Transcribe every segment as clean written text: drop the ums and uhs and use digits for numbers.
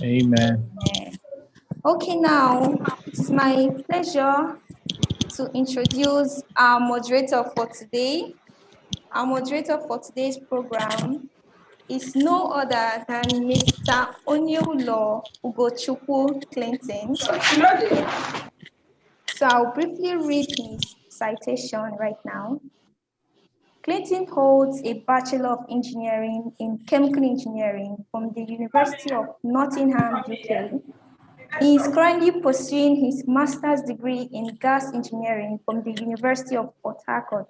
Amen. Okay, now it is my pleasure to introduce our moderator for today. Our moderator for today's program is no other than Mr. Onyeulo Ugochukwu Clinton. So I'll briefly read his citation right now. Clinton holds a Bachelor of Engineering in Chemical Engineering from the University of Nottingham, UK. He is currently pursuing his master's degree in gas engineering from the University of Port Harcourt.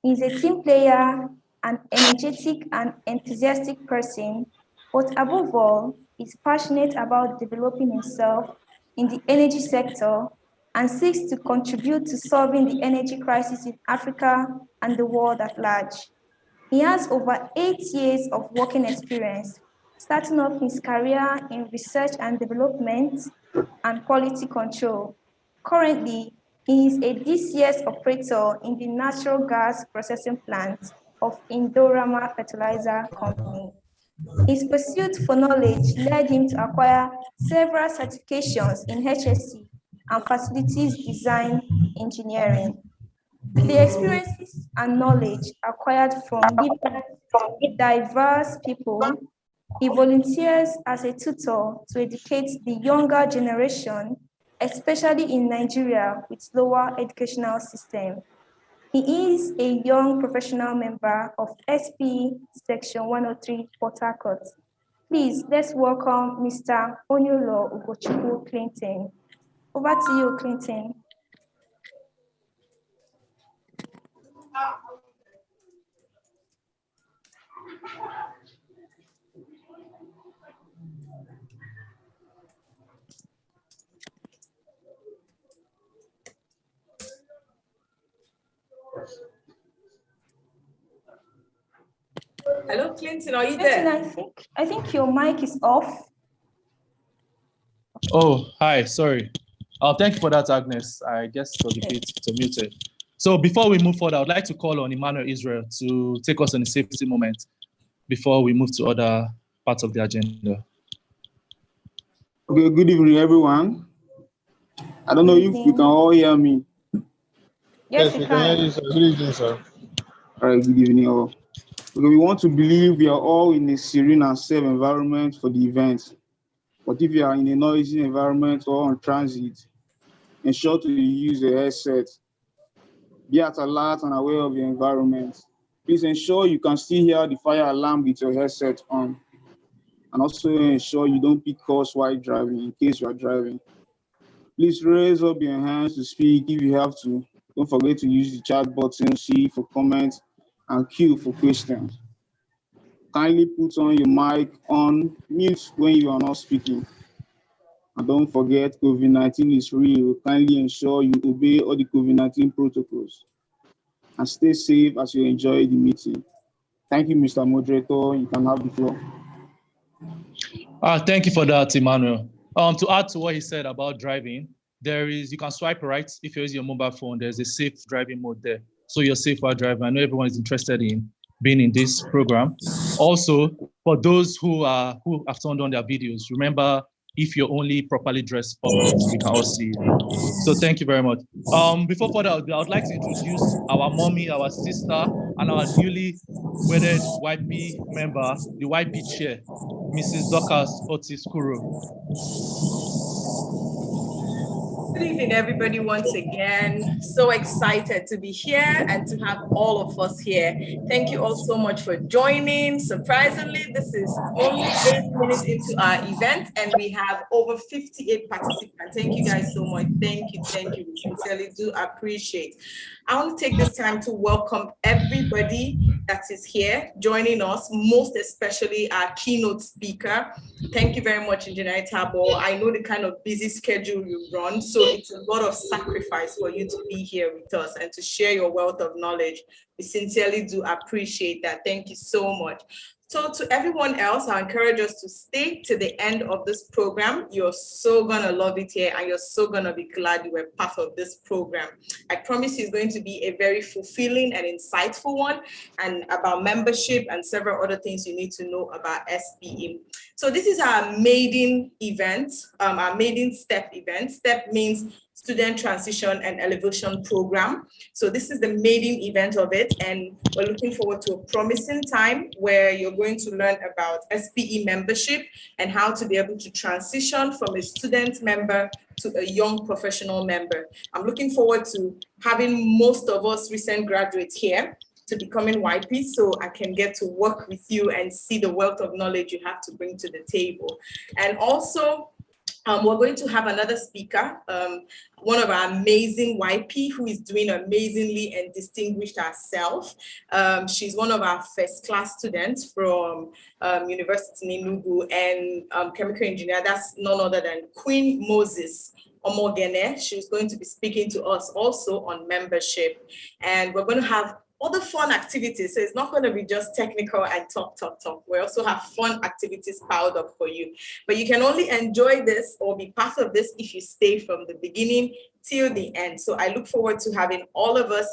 He is a team player, an energetic and enthusiastic person, but above all, is passionate about developing himself in the energy sector and seeks to contribute to solving the energy crisis in Africa and the world at large. He has over 8 years of working experience, starting off his career in research and development and quality control. Currently, he is a DCS operator in the natural gas processing plant of Indorama Fertilizer Company. His pursuit for knowledge led him to acquire several certifications in HSC and facilities design engineering. With the experiences and knowledge acquired from diverse people, he volunteers as a tutor to educate the younger generation, especially in Nigeria with lower educational system. He is a young professional member of SP Section 103 Port Harcourt. Please, let's welcome Mr. Onyeulo Ugochukwu Clinton. Over to you, Clinton. Hello, Clinton, are you there? I think your mic is off. Oh, hi, sorry. Thank you for that, Agnes. I guess it was a bit muted. So before we move forward, I would like to call on Emmanuel Israel to take us on a safety moment before we move to other parts of the agenda. Okay, good evening, everyone. I don't know if you can all hear me. Yes, we can hear you, sir. Good evening, sir. All right, good evening, all. Okay, we want to believe we are all in a serene and safe environment for the event. But if you are in a noisy environment or on transit, ensure to use a headset. Be at alert and aware of your environment. Please ensure you can still hear the fire alarm with your headset on. And also ensure you don't pick calls while driving in case you are driving. Please raise up your hands to speak if you have to. Don't forget to use the chat button, C for comments, and Q for questions. Kindly put on your mic on mute when you are not speaking. And don't forget, COVID-19 is real. Kindly ensure you obey all the COVID-19 protocols. And stay safe as you enjoy the meeting. Thank you, Mr. Moderator. You can have the floor. Thank you for that, Emmanuel. To add to what he said about driving, you can swipe right if you're using your mobile phone. There's a safe driving mode there. So you're safe while driving. I know everyone is interested in being in this program. Also, for those who have turned on their videos, remember, if you're only properly dressed forward, we can all see you. So thank you very much. Before further, I would like to introduce our mommy, our sister, and our newly wedded YP member, the YP chair, Mrs. Dorcas Otis Kuro. Good evening, everybody, once again. So excited to be here and to have all of us here. Thank you all so much for joining. Surprisingly, this is only 8 minutes into our event and we have over 58 participants. Thank you guys so much. Thank you. We sincerely do appreciate. I want to take this time to welcome everybody that is here joining us, most especially our keynote speaker. Thank you very much, Engineer Tabo. I know the kind of busy schedule you run, so it's a lot of sacrifice for you to be here with us and to share your wealth of knowledge. We sincerely do appreciate that. Thank you so much. So to everyone else, I encourage us to stay to the end of this program. You're so gonna love it here and you're so gonna be glad you were part of this program. I promise you it's going to be a very fulfilling and insightful one, and about membership and several other things you need to know about SPE. So this is our maiden event, our maiden STEP event. STEP means Student Transition and Elevation Program. So this is the maiden event of it, and we're looking forward to a promising time where you're going to learn about SPE membership and how to be able to transition from a student member to a young professional member. I'm looking forward to having most of us recent graduates here to becoming YP, so I can get to work with you and see the wealth of knowledge you have to bring to the table. And also, we're going to have another speaker, one of our amazing YP who is doing amazingly and distinguished herself. She's one of our first class students from University in Enugu and chemical engineer. That's none other than Queen Moses Omogene. She's going to be speaking to us also on membership. And we're going to have other fun activities. So it's not going to be just technical and talk. We also have fun activities piled up for you. But you can only enjoy this or be part of this if you stay from the beginning till the end. So I look forward to having all of us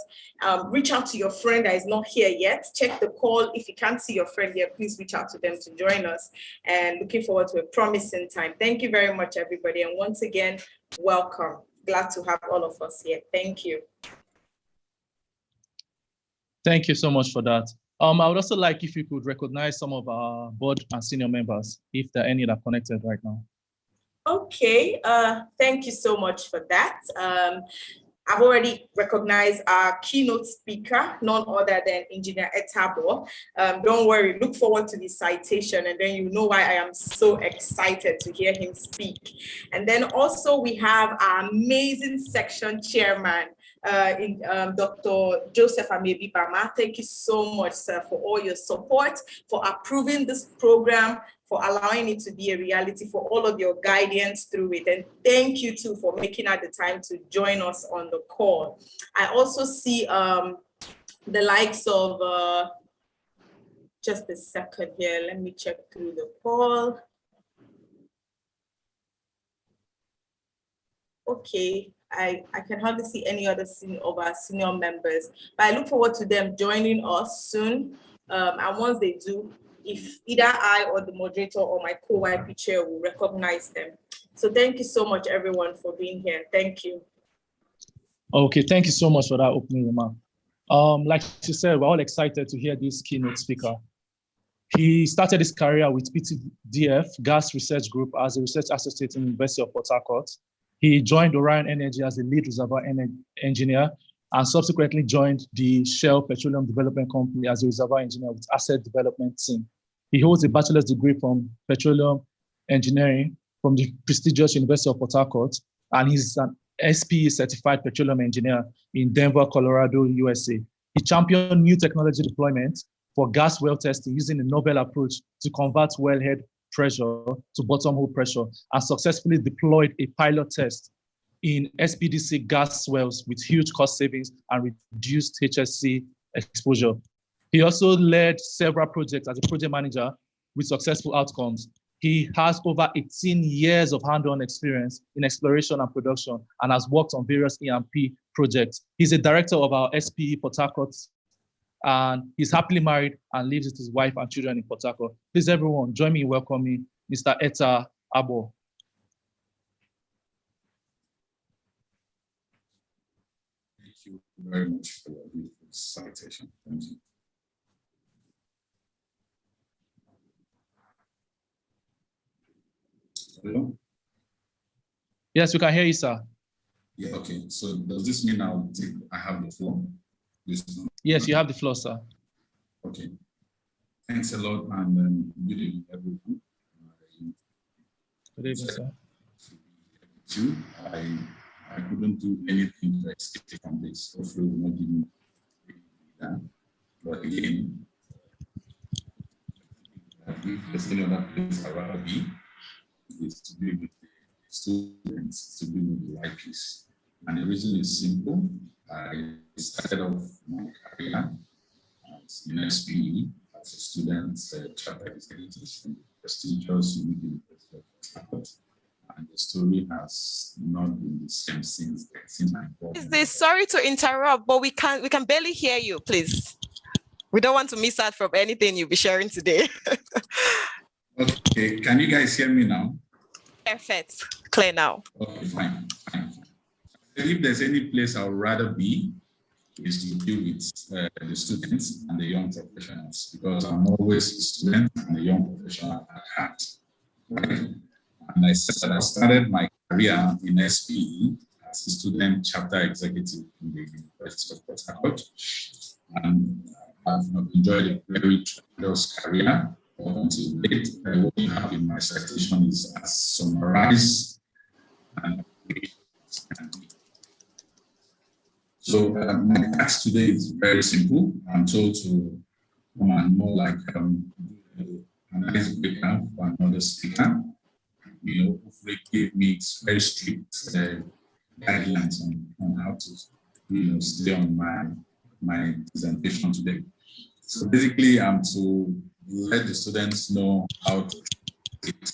reach out to your friend that is not here yet. Check the call. If you can't see your friend here, please reach out to them to join us. And looking forward to a promising time. Thank you very much, everybody. And once again, welcome. Glad to have all of us here. Thank you. Thank you so much for that. I would also like if you could recognize some of our board and senior members, if there are any that are connected right now. Okay, thank you so much for that. I've already recognized our keynote speaker, none other than Engineer Etabo. Don't worry, look forward to the citation and then you know why I am so excited to hear him speak. And then also we have our amazing section chairman, Dr. Joseph Amebi Bama. Thank you so much, sir, for all your support, for approving this program, for allowing it to be a reality, for all of your guidance through it. And thank you too for making out the time to join us on the call. I also see the likes of, just a second here, let me check through the call. Okay. I can hardly see any other of our senior members, but I look forward to them joining us soon. And once they do, if either I or the moderator or my co-YP chair will recognize them. So thank you so much, everyone, for being here. Thank you. Okay, thank you so much for that opening remark. Like she said, we're all excited to hear this keynote speaker. He started his career with PTDF Gas Research Group as a research associate in the University of Port Harcourt. He joined Orion Energy as a lead reservoir engineer and subsequently joined the Shell Petroleum Development Company as a reservoir engineer with asset development team. He holds a bachelor's degree from petroleum engineering from the prestigious University of Port Harcourt, and he's an SPE certified petroleum engineer in Denver, Colorado, USA. He championed new technology deployment for gas well testing using a novel approach to convert wellhead pressure to bottom hole pressure, and successfully deployed a pilot test in SPDC gas wells with huge cost savings and reduced HSC exposure. He also led several projects as a project manager with successful outcomes. He has over 18 years of hands-on experience in exploration and production and has worked on various E&P projects. He's a director of our SPE Port Harcourt, and he's happily married and lives with his wife and children in Port Harcourt. Please, everyone, join me in welcoming Mr. Eta Abo. Thank you very much for your beautiful citation. Thank you. Hello? Yes, we can hear you, sir. Yeah, okay. So does this mean I have the floor? Yes, you have the floor, sir. Okay. Thanks a lot, and good evening, everyone. Good evening, sir. I couldn't do anything to escape from this. Hopefully, will not give me that. But again, there's any other place I'd rather be is to be with the students, to be with the YPs. And the reason is simple. I started off my career as in SPE as a student chapter executive from the prestigious University of Harvard. And the story has not been the same since my involvement. Sorry to interrupt, but we can barely hear you, please. We don't want to miss out from anything you'll be sharing today. Okay, can you guys hear me now? Perfect, clear now. Okay, fine. If there's any place I would rather be, is to deal with the students and the young professionals, because I'm always a student and a young professional at heart. Right? And I said that I started my career in SPE as a student chapter executive in the University of Port Harcourt. And I've enjoyed a very tremendous career until date. What you have in my citation is as summarized and so my task today is very simple. I'm told to come and more like analyze breaker for another speaker. You know, hopefully give me very strict guidelines on how to stay on my presentation today. So basically, I'm to let the students know how to get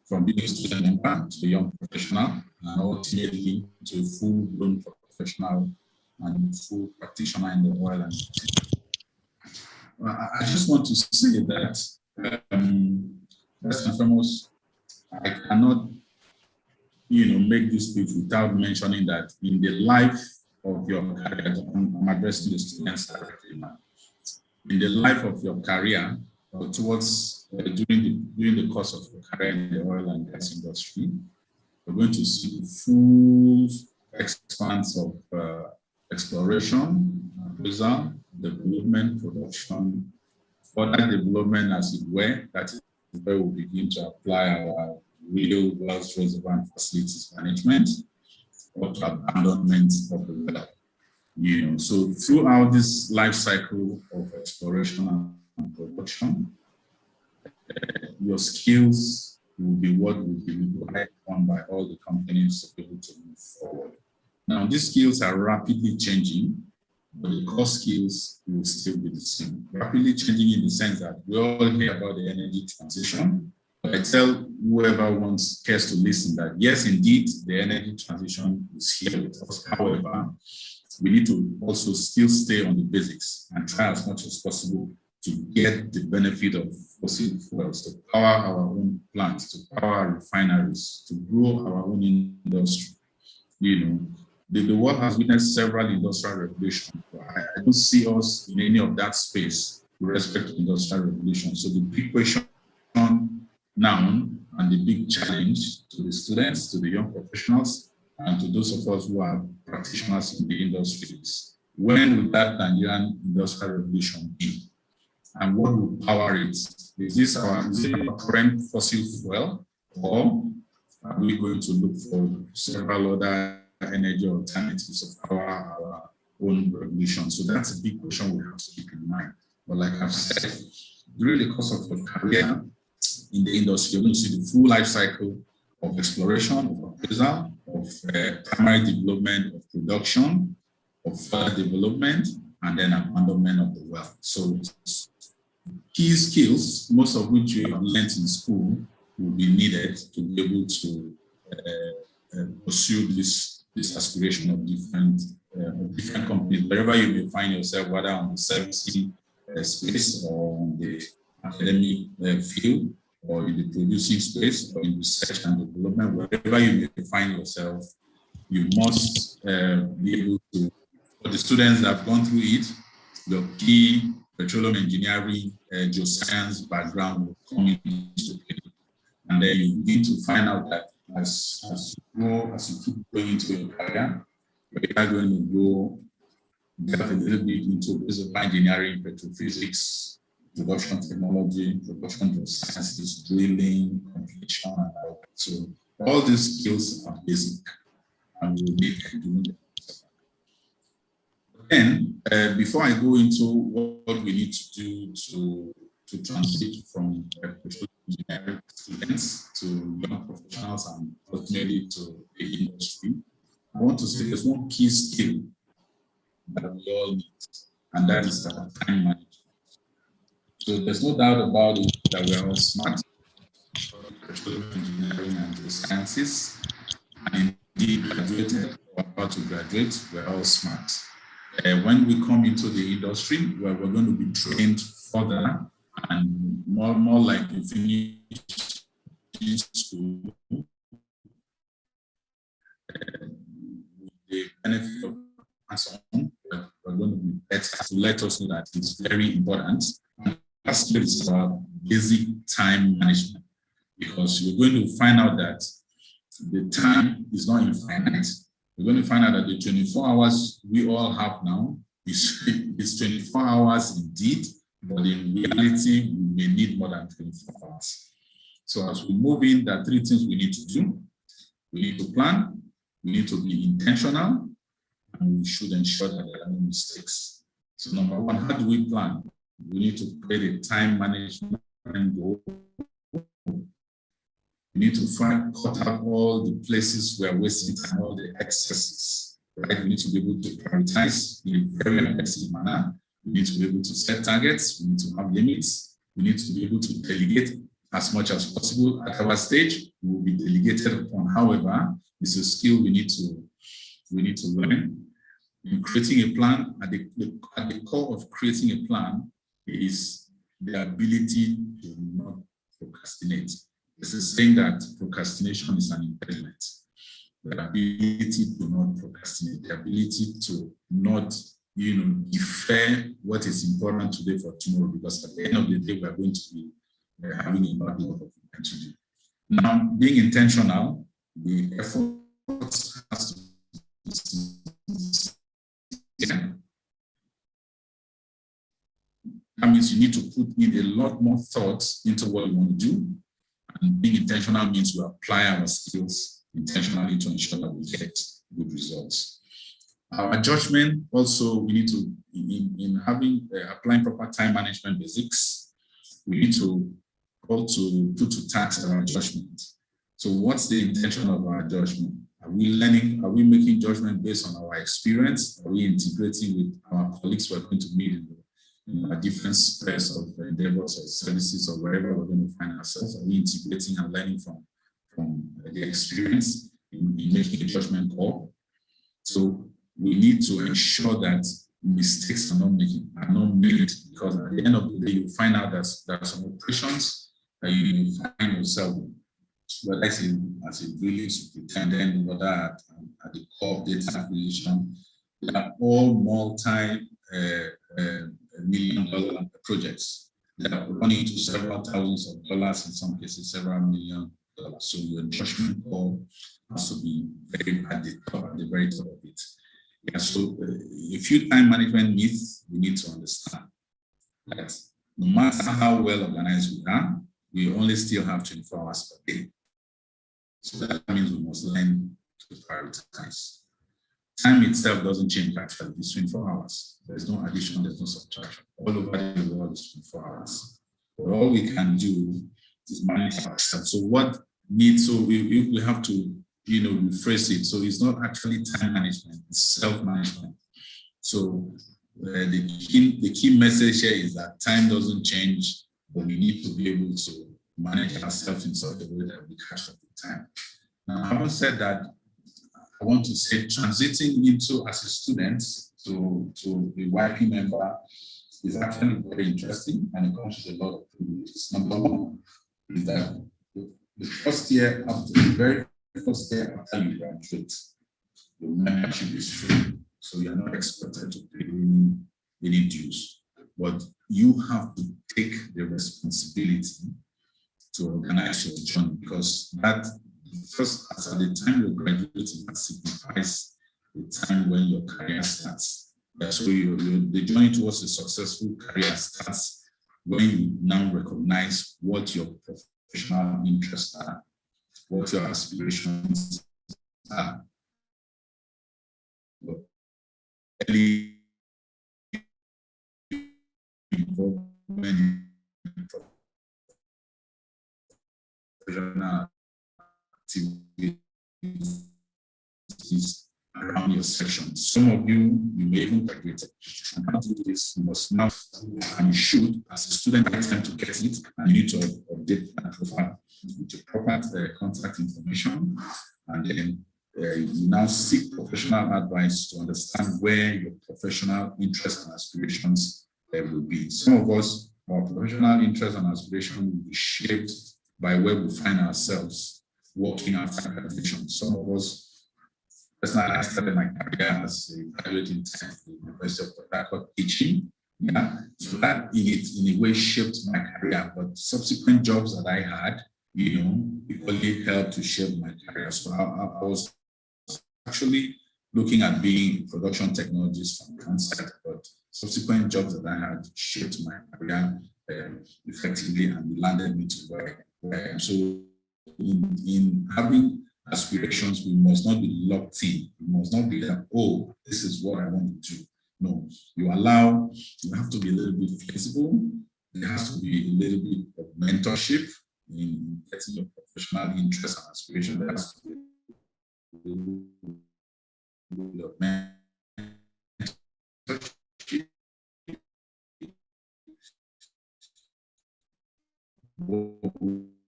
from being a student member to a young professional, and ultimately to a full-blown professional and full practitioner in the oil and I just want to say that first and foremost, I cannot, make this speech without mentioning that in the life of your career, I'm addressing the students directly now. In the life of your career, or towards during the course of your career in the oil and gas industry, you're going to see the full expanse of exploration, appraisal, development, production, further development, as it were. That is where we begin to apply our real wells, reservoir, and facilities management, or to abandonment of the well. So throughout this life cycle of exploration and production, your skills will be what will be relied on by all the companies to be able to move forward. Now, these skills are rapidly changing, but the core skills will still be the same. Rapidly changing in the sense that we all hear about the energy transition. I tell whoever cares to listen that yes, indeed, the energy transition is here with us. However, we need to also still stay on the basics and try as much as possible to get the benefit of fossil fuels, to power our own plants, to power our refineries, to grow our own industry. The world has witnessed several industrial revolutions. I don't see us in any of that space with respect to industrial revolution. So the big question now and the big challenge to the students, to the young professionals, and to those of us who are practitioners in the industry is, when will that Nigerian industrial revolution be? And what will power it? Is it our current fossil fuel, or are we going to look for several other energy alternatives to power our own revolution? So that's a big question we have to keep in mind. But like I've said, during the course of your career in the industry, you're going to see the full life cycle of exploration, of appraisal, of primary development, of production, of further development, and then abandonment of the well. So key skills, most of which you have learned in school, will be needed to be able to pursue this aspiration of different companies, wherever you may find yourself, whether on the servicing space or on the academic field, or in the producing space, or in research and development, wherever you may find yourself, you must be able to, for the students that have gone through it, your key petroleum engineering, geoscience background will come into play. And then you need to find out that as you keep going into your career, you are going to go delve a little bit into reservoir engineering, petrophysics, production technology, production geosciences, drilling, completion, and all that. So all these skills are basic and we need to do them. Then, before I go into what we need to do to transit from petroleum engineering students to young professionals and ultimately to the industry, I want to say there's one key skill that we all need, and that is time management. So there's no doubt about it that we're all smart, petroleum engineering and the sciences, and indeed graduated or about to graduate, we're all smart. When we come into the industry, where we're going to be trained further and more like we finish school, the benefit of hands-on, we're going to be better to let us know that it's very important. And lastly, it's about basic time management, because you're going to find out that the time is not infinite. We're going to find out that the 24 hours we all have now is 24 hours indeed, but in reality, we may need more than 24 hours. So as we move in, there are three things we need to do. We need to plan, we need to be intentional, and we should ensure that there are no mistakes. So number one, how do we plan? We need to create a time management goal. We need to cut out all the places we are wasting time, all the excesses, right? We need to be able to prioritize in a very aggressive manner. We need to be able to set targets. We need to have limits. We need to be able to delegate as much as possible. At our stage, we will be delegated upon. However, it's a skill we need to learn. In creating a plan, at the core of creating a plan is the ability to not procrastinate. This is saying that procrastination is an impediment. The ability to not procrastinate, the ability to not, defer what is important today for tomorrow, because at the end of the day, we are going to be having a lot of work to do. Now, being intentional, the effort has to be that means you need to put in a lot more thought into what you want to do. And being intentional means we apply our skills intentionally to ensure that we get good results. Our judgment also, we need to, in having applying proper time management basics, we need to also put to task our judgment. So what's the intention of our judgment? Are we learning? Are we making judgment based on our experience? Are we integrating with our colleagues we're going to meet in a different space of endeavors or services or wherever we're going to find ourselves? Are we integrating and learning from the experience in making a judgment call? So we need to ensure that mistakes are not made, because at the end of the day, you find out that there are some operations that you find yourself in, whether it's as a village superintendent, whether at the core of data acquisition. They are all multi-million-dollar projects that are running to several thousands of dollars, in some cases several $1 million. So your judgment call has to be very at the very top of it. Yeah, so a few time management myths we need to understand that no matter how well organized we are, we only still have 24 hours per day. So that means we must learn to prioritize. Time itself doesn't change actually, it's 24 hours. There's no addition, there's no subtraction. All over the world is 24 hours. But all we can do is manage ourselves. So what needs, so we have to, rephrase it. So it's not actually time management, it's self-management. So the key message here is that time doesn't change, but we need to be able to manage ourselves in such a way that we catch up with time. Now, having said that, I want to say transiting into as a student to a YP member is actually very interesting, and it comes with a lot of privileges. Number one is that the first year after the very first year after you graduate, your membership is free, so you are not expected to pay any dues, but you have to take the responsibility to organize your journey, because that first, as at the time you're graduating, that signifies the time when your career starts. Yeah, so the journey towards a successful career starts when you now recognize what your professional interests are, what your aspirations are. What early involvement in professional activities around your section. Some of you may even graduate. And how to do this, you must now, and you should, as a student, have time to get it, and you need to update that profile with your proper contact information, and then you now seek professional advice to understand where your professional interests and aspirations will be. Some of us, our professional interests and aspirations will be shaped by where we find ourselves working after graduation. Some of us, personally, I started my career as a graduate intern at the University of Port Harcourt teaching. Yeah, so that in a way shaped my career. But subsequent jobs that I had, equally helped to shape my career. So I was actually looking at being a production technologist from the onset, but subsequent jobs that I had shaped my career effectively and landed me to where. So in having aspirations, we must not be locked in. We must not be like, oh, this is what I want to do. No, you have to be a little bit flexible. There has to be a little bit of mentorship in getting your professional interests and aspirations. There has to be a little bit of mentorship.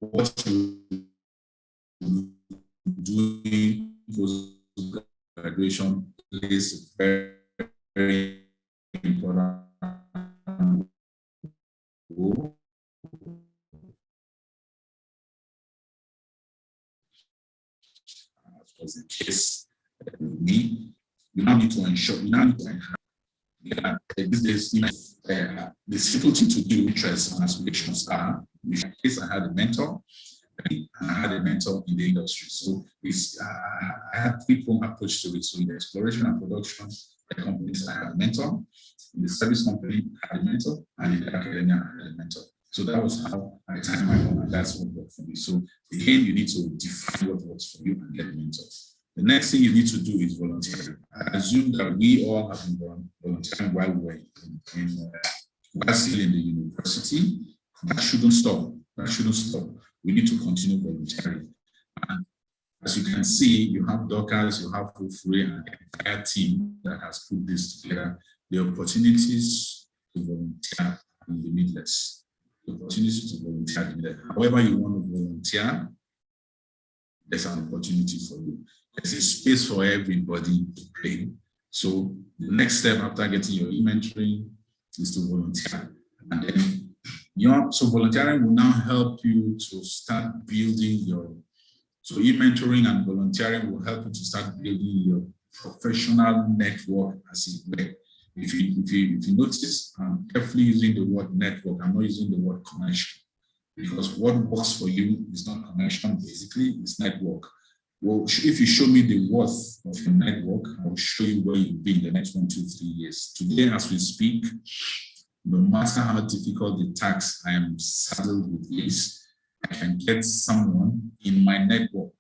What you doing post-graduation plays a very important role. As was the case with me, you now need to ensure, these days, the simple thing to do, interests and aspirations are, in my case, I had a mentor. I had a mentor in the industry. So I had three-pronged approach to it. So in the exploration and production companies, I had a mentor. In the service company, I had a mentor. And in the academia, I had a mentor. So that was how I timed my own, and that's what worked for me. So again, you need to define what works for you and get mentors. The next thing you need to do is volunteering. I assume that we all have been volunteering while we were while still in the university. That shouldn't stop. That shouldn't stop. We need to continue volunteering. And as you can see, you have Dockers, you have Free, and the entire team that has put this together. The opportunities to volunteer are limitless. The opportunities to volunteer are limitless. However you want to volunteer, there's an opportunity for you. There's a space for everybody to play. So the next step after getting your e-mentoring is to volunteer. And then so volunteering will now help you to start building so e-mentoring and volunteering will help you to start building your professional network, as it were. If you notice, I'm carefully using the word network, I'm not using the word connection, because what works for you is not connection, basically, it's network. Well, if you show me the worth of your network, I'll show you where you'll be in the next 1, 2, 3 years. Today, as we speak, no matter how difficult the task I am saddled with is, I can get someone in my network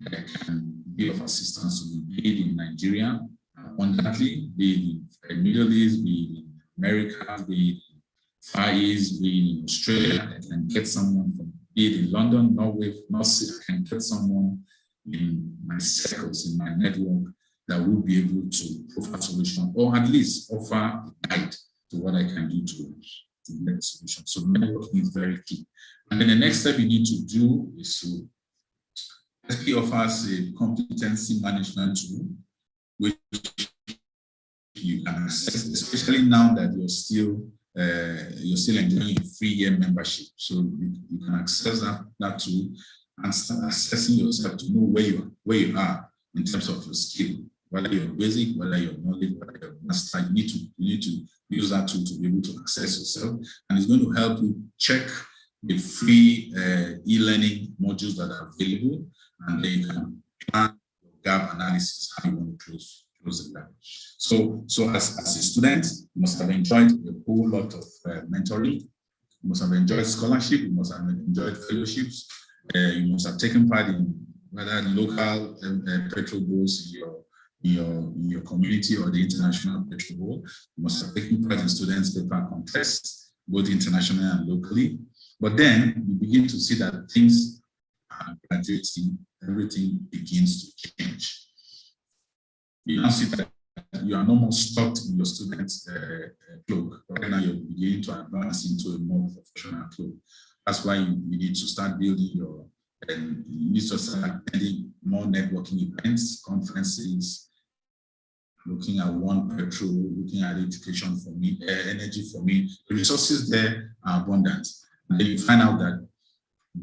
that can be of assistance to me, be it in Nigeria, abundantly, be it in the Middle East, be it in America, be it in Far East, be it in Australia. I can get someone from, be it in London, Norway, I can get someone in my circles, in my network, that will be able to offer a solution, or at least offer a guide to what I can do to get a solution. So networking is very key. And then the next step you need to do is to SP offers a competency management tool, which you can access, especially now that you're still enjoying a 3-year membership. So you can access that tool and start assessing yourself to know where you are in terms of your skill, whether you're basic, whether you're knowledge, whether you're master. You need to use that tool to be able to access yourself, and it's going to help you check the free e-learning modules that are available, and then you can plan your gap analysis, how you want to close the gap. So as a student, you must have enjoyed a whole lot of mentoring. You must have enjoyed scholarship. You must have enjoyed fellowships. You must have taken part in whether local petrol bowls in your community or the international petrol bowl. You must have taken part in students' paper contests, both internationally and locally. But then you begin to see that things are graduating, everything begins to change. you now see that you are no more stuck in your student's cloak. Right now, you're beginning to advance into a more professional cloak. That's why you need to start building your, and you need to start attending more networking events, conferences, looking at one petrol, looking at education for me, energy for me. The resources there are abundant. And then you find out that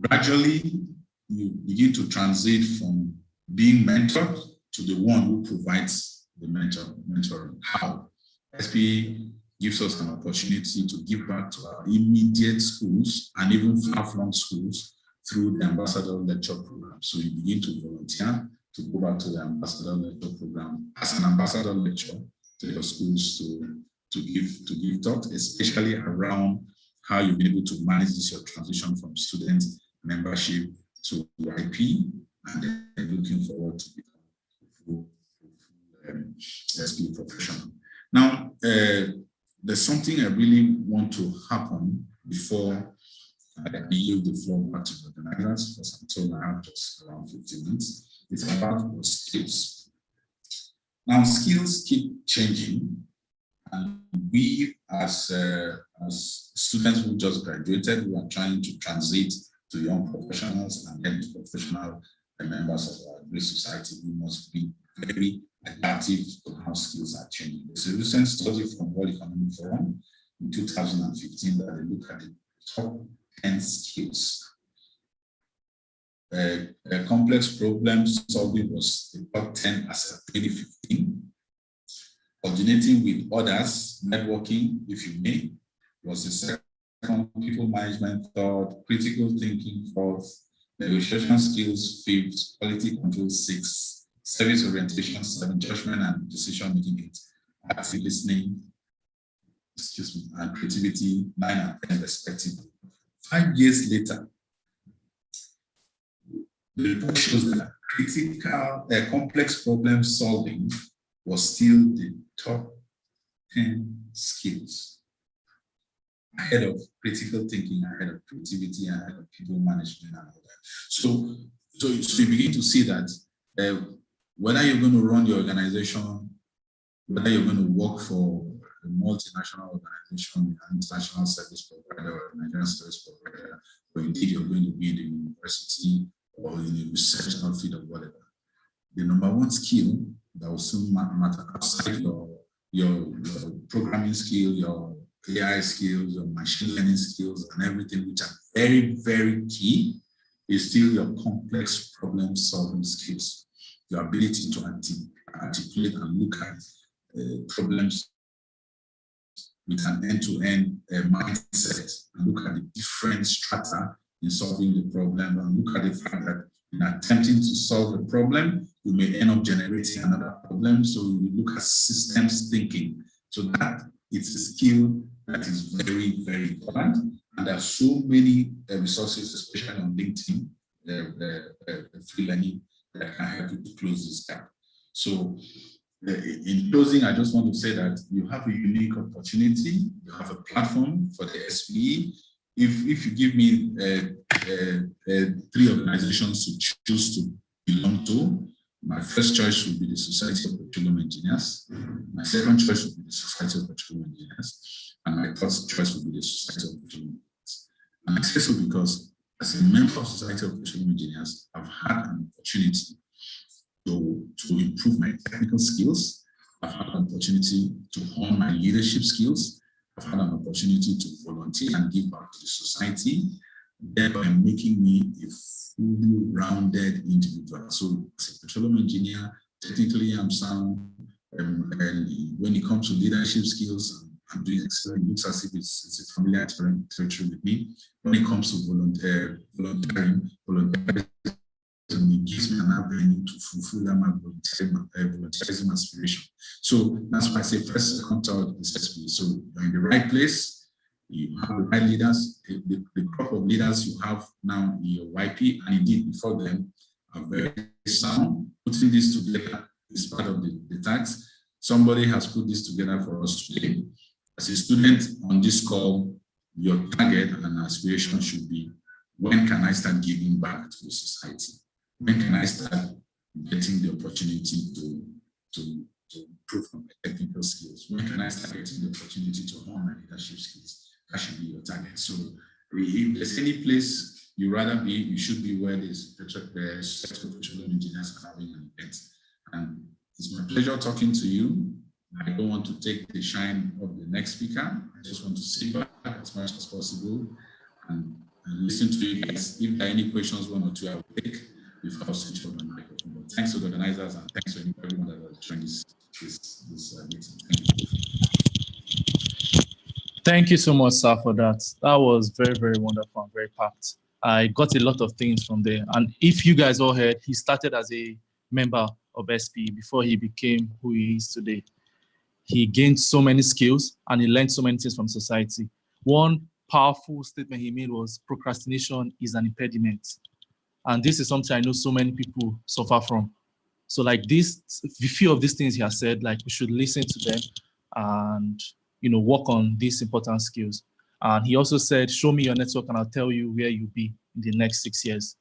gradually you begin to transit from being mentored to the one who provides the mentoring. How? SP gives us an opportunity to give back to our immediate schools and even far-flung schools through the ambassador lecture program. So you begin to volunteer to go back to the ambassador lecture program as an ambassador lecturer to your schools to give talks, especially around how you'll be able to manage this your transition from student membership to YP, and then looking forward to become full SP professional. Now, there's something I really want to happen before I yield the floor back to the organizers, because I'm told I have just around 15 minutes. It's about your skills. Now, skills keep changing, and we as students who just graduated, we are trying to transit to young professionals and then professional members of our great society. We must be very adaptive to how skills are changing. There's a recent study from World Economic Forum in 2015 that they look at the top 10 skills. Complex problem solving was the top 10 as of 2015. Coordinating with others, networking, if you may, was the second. People management third, critical thinking fourth, negotiation skills fifth, quality control sixth, service orientation seven, judgment and decision making eight, active listening, and creativity 9 and 10 respectively. 5 years later, the report shows that critical, complex problem solving was still the top 10 skills, ahead of critical thinking, ahead of creativity, ahead of people management and all that. So you begin to see that whether you're going to run your organization, whether you're going to work for a multinational organization, an international service provider, or a Nigerian service provider, or indeed you're going to be in the university or in a research outfit or whatever, the number one skill that will soon matter outside your programming skill, your AI skills, your machine learning skills, and everything, which are very, very key, is still your complex problem solving skills. Your ability to articulate and look at problems with an end-to-end mindset, and look at the different strata in solving the problem, and look at the fact that in attempting to solve a problem, you may end up generating another problem. So you look at systems thinking. So that it's a skill that is very, very important. And there are so many resources, especially on LinkedIn, free learning, that can help you to close this gap. So in closing, I just want to say that you have a unique opportunity. You have a platform for the SPE. If you give me 3 organizations to choose to belong to, my first choice would be the Society of Petroleum Engineers. My second choice would be the Society of Petroleum Engineers. And my third choice would be the Society of Petroleum Engineers. And I say so because as a member of Society of Petroleum Engineers, I've had an opportunity to improve my technical skills. I've had an opportunity to hone my leadership skills. I've had an opportunity to volunteer and give back to the society, thereby making me a fully rounded individual. So as a petroleum engineer, technically I'm sound, and when it comes to leadership skills, I'm doing excellent. It looks as if it's a familiar territory with me. When it comes to volunteering it gives me an avenue to fulfill my volunteerism aspiration. So that's why I say first, second, third is SP. So you're in the right place, you have the right leaders, the crop of leaders you have now in your YP, and indeed before them are very sound. Putting this together is part of the task. Somebody has put this together for us today. As a student on this call, your target and aspiration should be, when can I start giving back to the society? When can I start getting the opportunity to to improve on my technical skills? When can I start getting the opportunity to hone my leadership skills? That should be your target. So if there's any place you rather be, you should be where there's petroleum engineers are having an event. And it's my pleasure talking to you. I don't want to take the shine of the next speaker. I just want to sit back as much as possible and listen to you guys. If there are any questions, one or two, I will take before I switch on the microphone. But thanks to the organizers and thanks to everyone that has joined this meeting. Thank you. Thank you so much, sir, for that. That was very, very wonderful and very packed. I got a lot of things from there. And if you guys all heard, he started as a member of SP before he became who he is today. He gained so many skills and he learned so many things from society. One powerful statement he made was procrastination is an impediment. And this is something I know so many people suffer from. So like this, a few of these things he has said, like we should listen to them and work on these important skills. And he also said, show me your network and I'll tell you where you'll be in the next 6 years.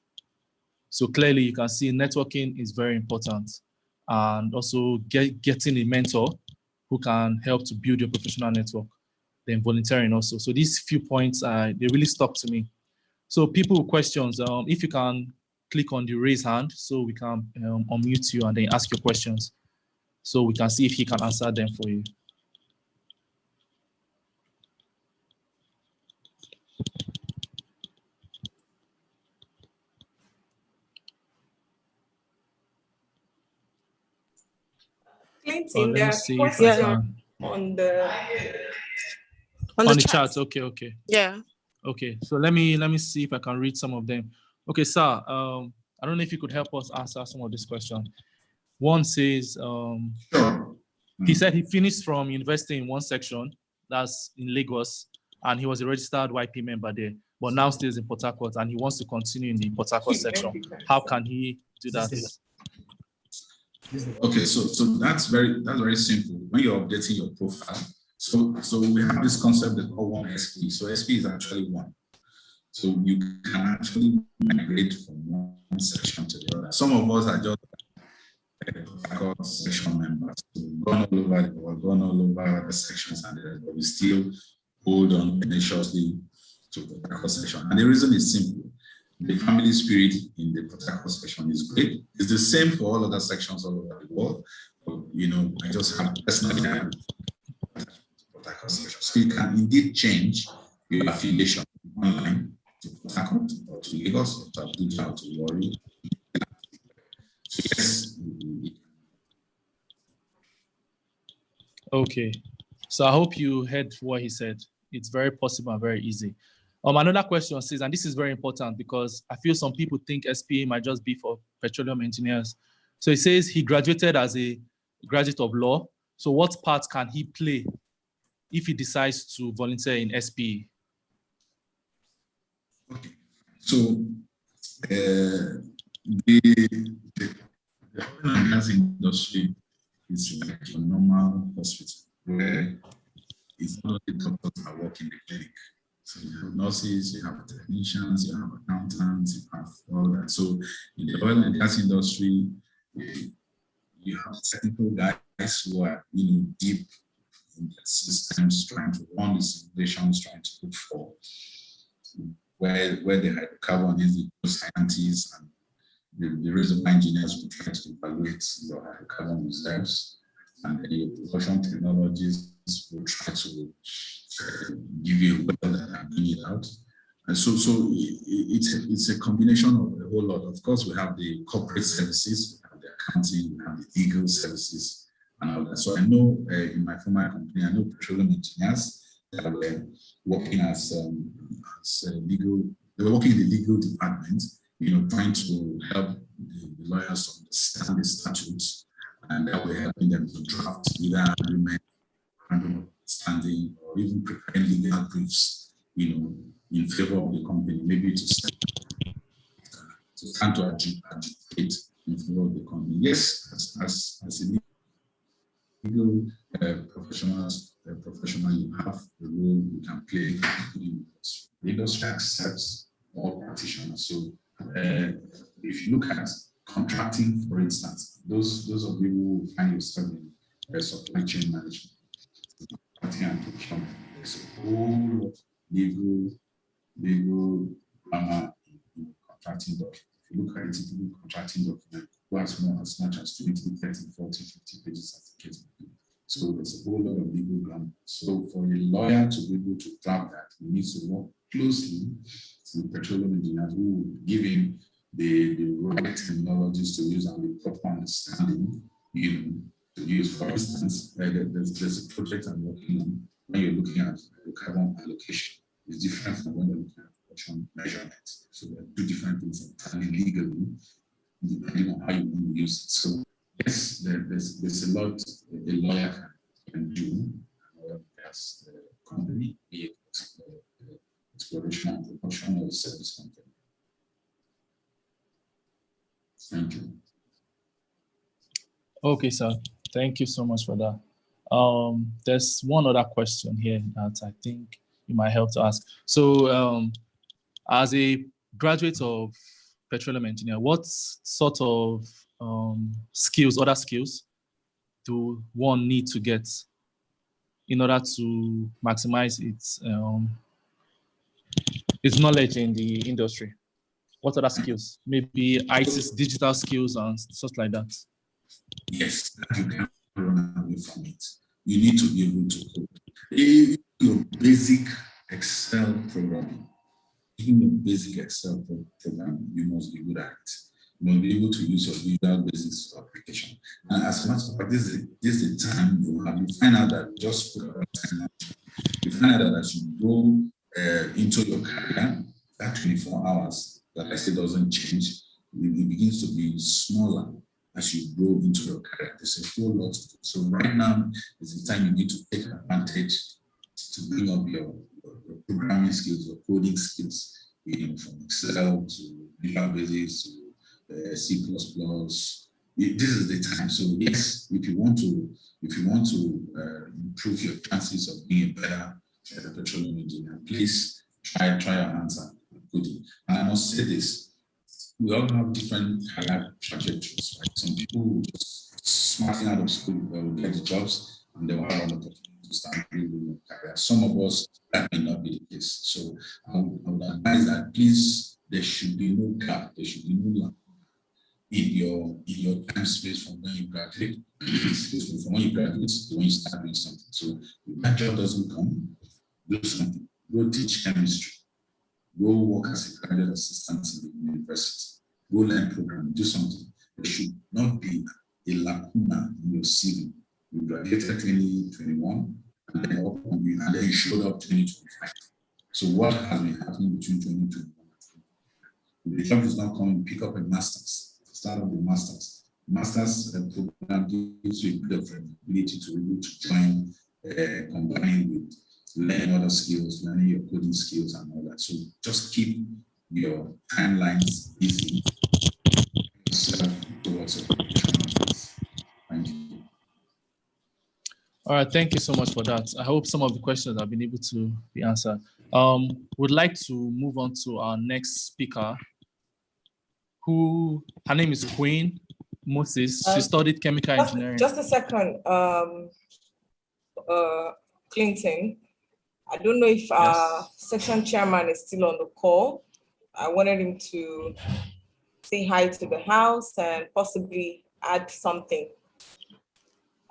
So clearly you can see networking is very important. And also getting a mentor who can help to build your professional network, then volunteering also. So these few points, they really stuck to me. So people with questions, if you can click on the raise hand so we can unmute you and then ask your questions so we can see if he can answer them for you. Clinton, there are questions on the chat. Okay. Yeah. Okay, so let me see if I can read some of them. Okay, sir, I don't know if you could help us answer some of these questions. One says, he said he finished from university in one section, that's in Lagos, and he was a registered YP member there, but now stays in Port Harcourt and he wants to continue in the Port Harcourt section. How can he do that? Okay, so that's very simple. When you're updating your profile, so we have this concept that called one SP. So SP is actually one. So you can actually migrate from one section to the other. Some of us are just section members. So we've gone all over the world, gone all over the sections, and we still hold on tenaciously to the Port section. And the reason is simple. The family spirit in the Port Harcourt section is great. It's the same for all other sections all over the world. But, I just have personally Port Harcourt section. So you can indeed change your affiliation online to Port Harcourt or to Lagos or to Abuja or to Warri. So yes. Okay. So I hope you heard what he said. It's very possible and very easy. Another question says, and this is very important because I feel some people think SPA might just be for petroleum engineers. So it says he graduated as a graduate of law. So what part can he play if he decides to volunteer in SPA? Okay. So the oil and gas industry is like a normal hospital where it's not only doctors that work in the clinic. So you have nurses, you have technicians, you have accountants, you have all that. So in the oil and gas industry, you have technical guys who are deep in the systems, trying to run the simulations, trying to look for where the hydrocarbon is, the scientists and the reservoir engineers will try to evaluate your hydrocarbon reserves, and the production technologists will try to give you a well that can bring it out. And so it's a combination of a whole lot. Of course, we have the corporate services, we have the accounting, we have the legal services, and all that. So I know in my former company, I know petroleum engineers that were working as legal. They were working in the legal department, trying to help the lawyers understand the statutes, and that we're helping them to draft either agreement, standing, or even preparing legal briefs, in favor of the company, maybe to stand to advocate in favor of the company. Yes, as a legal professional, you have the role you can play in the industry accepts all practitioners. So if you look at contracting, for instance, those of you who find yourself in supply chain management. There's a whole lot of legal grammar in contracting document. If you look at a typical contracting document, go as much as 20, 30, 40, 50 pages as the case may be. So there's a whole lot of legal grammar. So for a lawyer to be able to draft that, he needs to work closely with petroleum engineers who will give him the right terminologies to use and the proper understanding, to use. For instance, there's a project I'm working on. When you're looking at the carbon allocation, it's different from when you're looking at production measurement. So there are two different things entirely legally, depending on how you want to use it. So yes, there's a lot a lawyer can do as the company, be it exploration and production or service company. Thank you. Okay, sir. Thank you so much for that. There's one other question here that I think you might help to ask. So as a graduate of petroleum engineer, what sort of other skills do one need to get in order to maximize its knowledge in the industry? What other skills? Maybe IT, digital skills and stuff like that. Yes, you can't run away from it. You need to be able to code. Your basic Excel programming, even your basic Excel programming, you must be good at it. You must be able to use your Visual Basics application. And as much as this is the time you have, you find out that just put time, you find out that as you go into your career, that 24 hours that I say doesn't change, it begins to be smaller as you grow into your career. There's a whole lot. So right now is the time you need to take advantage to bring up your programming skills, your coding skills, from Excel to Visual Basics to C++. This is the time. So yes, if you want to improve your chances of being a better petroleum engineer, please try your hands at coding. And I must say this. We all have different career trajectories, right? Some people will just smarting out of school, they will get the jobs and they will have an opportunity to start building a career. Some of us, that may not be the case. So I would advise that please, there should be no gap, there should be no lacuna in your time space from when you graduate, from when you graduate to when you start doing something. So if that job doesn't come, do something. Go teach chemistry. Go work as a graduate assistant in the university. Go learn programming, do something. There should not be a lacuna in your CV. You graduated 2021, and then you showed up 2025. So what has been happening between 2021 and 2025? If the job is not coming, pick up a master's. Start up the master's. Master's program gives you a bit of ability to be able to join, combining with learning other skills, learning your coding skills and all that. So just keep your timelines easy. Thank you. All right, thank you so much for that. I hope some of the questions have been able to be answered. Would like to move on to our next speaker, her name is Queen Moses. She studied chemical engineering. Just a second, Clinton. I don't know if our section chairman is still on the call. I wanted him to say hi to the house and possibly add something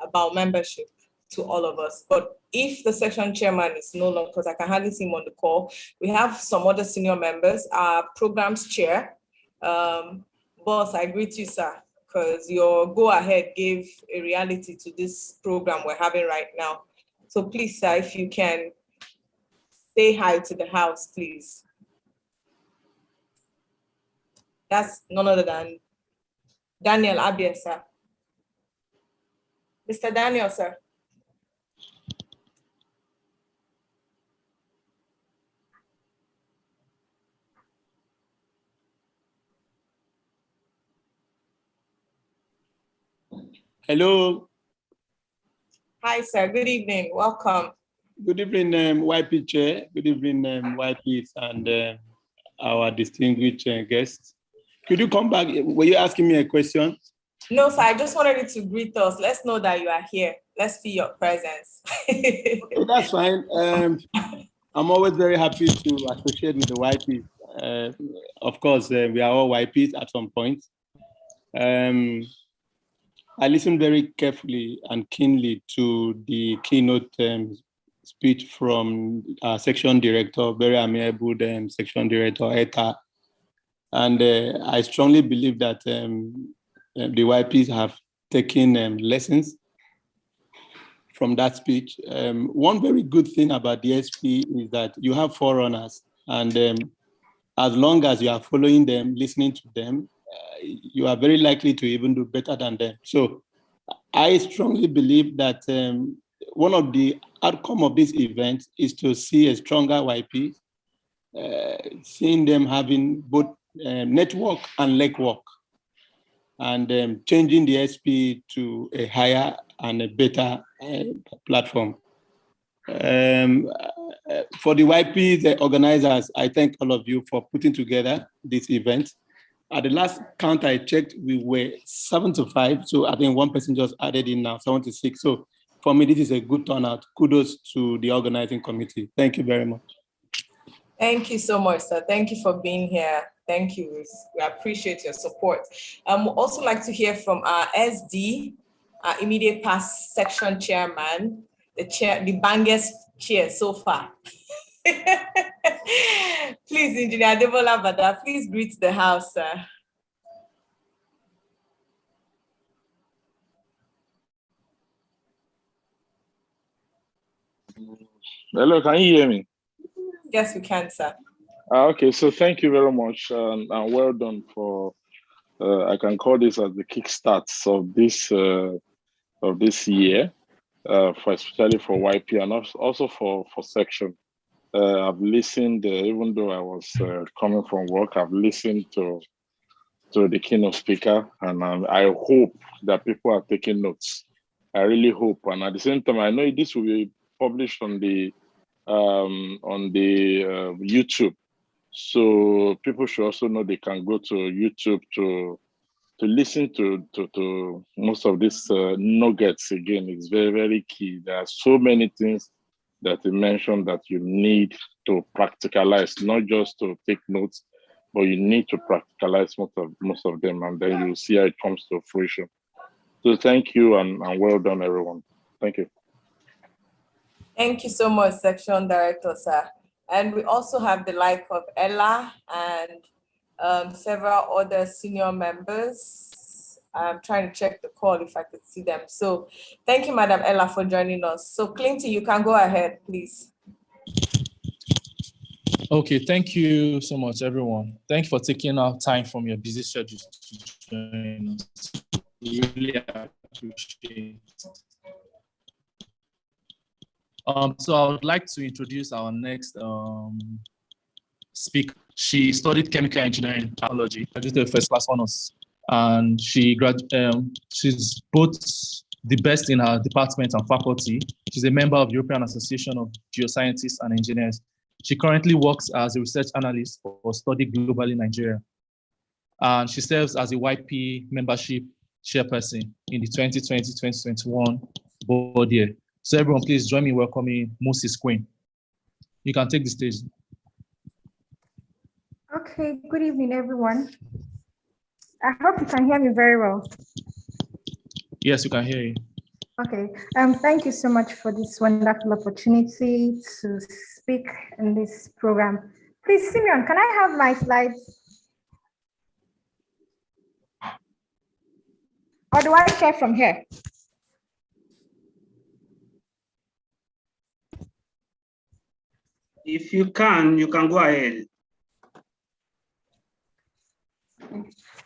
about membership to all of us. But if the section chairman is no longer, because I can hardly see him on the call, we have some other senior members, our programs chair. Boss, I greet you, sir, because your go ahead gave a reality to this program we're having right now. So please, sir, if you can say hi to the house, please. That's none other than Daniel Abia, sir. Mr. Daniel, sir. Hello. Hi, sir. Good evening. Welcome. Good evening, YP Chair. Good evening, YPs and our distinguished guests. Could you come back? Were you asking me a question? No, sir, I just wanted you to greet us. Let's know that you are here. Let's feel your presence. Okay, that's fine. I'm always very happy to associate with the YPs. Of course, we are all YPs at some point. I listened very carefully and keenly to the keynote speech from our section director, very amiable section director, ETA. And I strongly believe that the YPs have taken lessons from that speech. One very good thing about the SP is that you have forerunners, and as long as you are following them, listening to them, you are very likely to even do better than them. So I strongly believe that one of the outcome of this event is to see a stronger YP, seeing them having both network and legwork, and changing the SP to a higher and a better platform. For the YP, the organizers, I thank all of you for putting together this event. At the last count I checked, we were 7 to 5. So I think one person just added in now, 76. So for me, this is a good turnout. Kudos to the organizing committee. Thank you very much. Thank you so much, sir. Thank you for being here. Thank you. We appreciate your support. We'd also like to hear from our SD, our immediate past section chairman, the bangest chair so far. Please, Engineer Debola Bada, please greet the house, sir. Hello, can you hear me? Yes, we can, sir. Okay, so thank you very much, and well done for, I can call this as the kickstarts of this year, for especially for YP and also for section. I've listened, even though I was coming from work, I've listened to the keynote speaker, and I hope that people are taking notes. I really hope, and at the same time, I know this will be published on the YouTube, so people should also know they can go to YouTube to listen to most of these nuggets again. It's very, very key. There are so many things that you mentioned that you need to practicalize, not just to take notes, but you need to practicalize most of them, and then you'll see how it comes to fruition. So thank you, and well done, everyone. Thank you. Thank you so much, Section Director, sir. And we also have the like of Ella and several other senior members. I'm trying to check the call if I could see them. So thank you, Madam Ella, for joining us. So Clinton, you can go ahead, please. Okay, thank you so much, everyone. Thank you for taking out time from your busy schedule to join us. We really appreciate it. So I would like to introduce our next speaker. She studied chemical engineering and biology, graduated first class honors, and she's both the best in her department and faculty. She's a member of the European Association of Geoscientists and Engineers. She currently works as a research analyst for Study Global in Nigeria, and she serves as a YP membership chairperson in the 2020-2021 board year. So everyone, please join me in welcoming Moses Quinn. You can take the stage. Okay, good evening, everyone. I hope you can hear me very well. Yes, we can hear you. Okay, thank you so much for this wonderful opportunity to speak in this program. Please, Simeon, can I have my slides? Or do I share from here? If you can go ahead.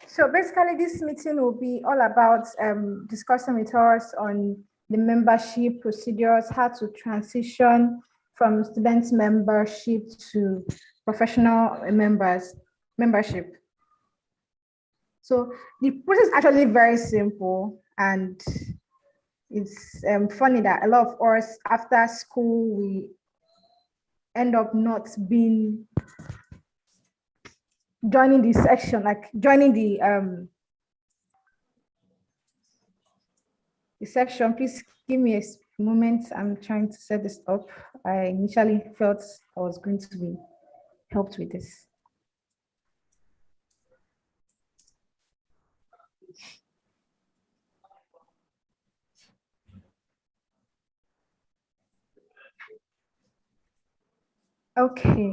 So basically, this meeting will be all about discussing with us on the membership procedures, how to transition from student membership to professional membership. So the process is actually very simple, and it's funny that a lot of us after school, we end up not being joining the section, like joining the the section. Please give me a moment. I'm trying to set this up. I initially felt I was going to be helped with this. Okay.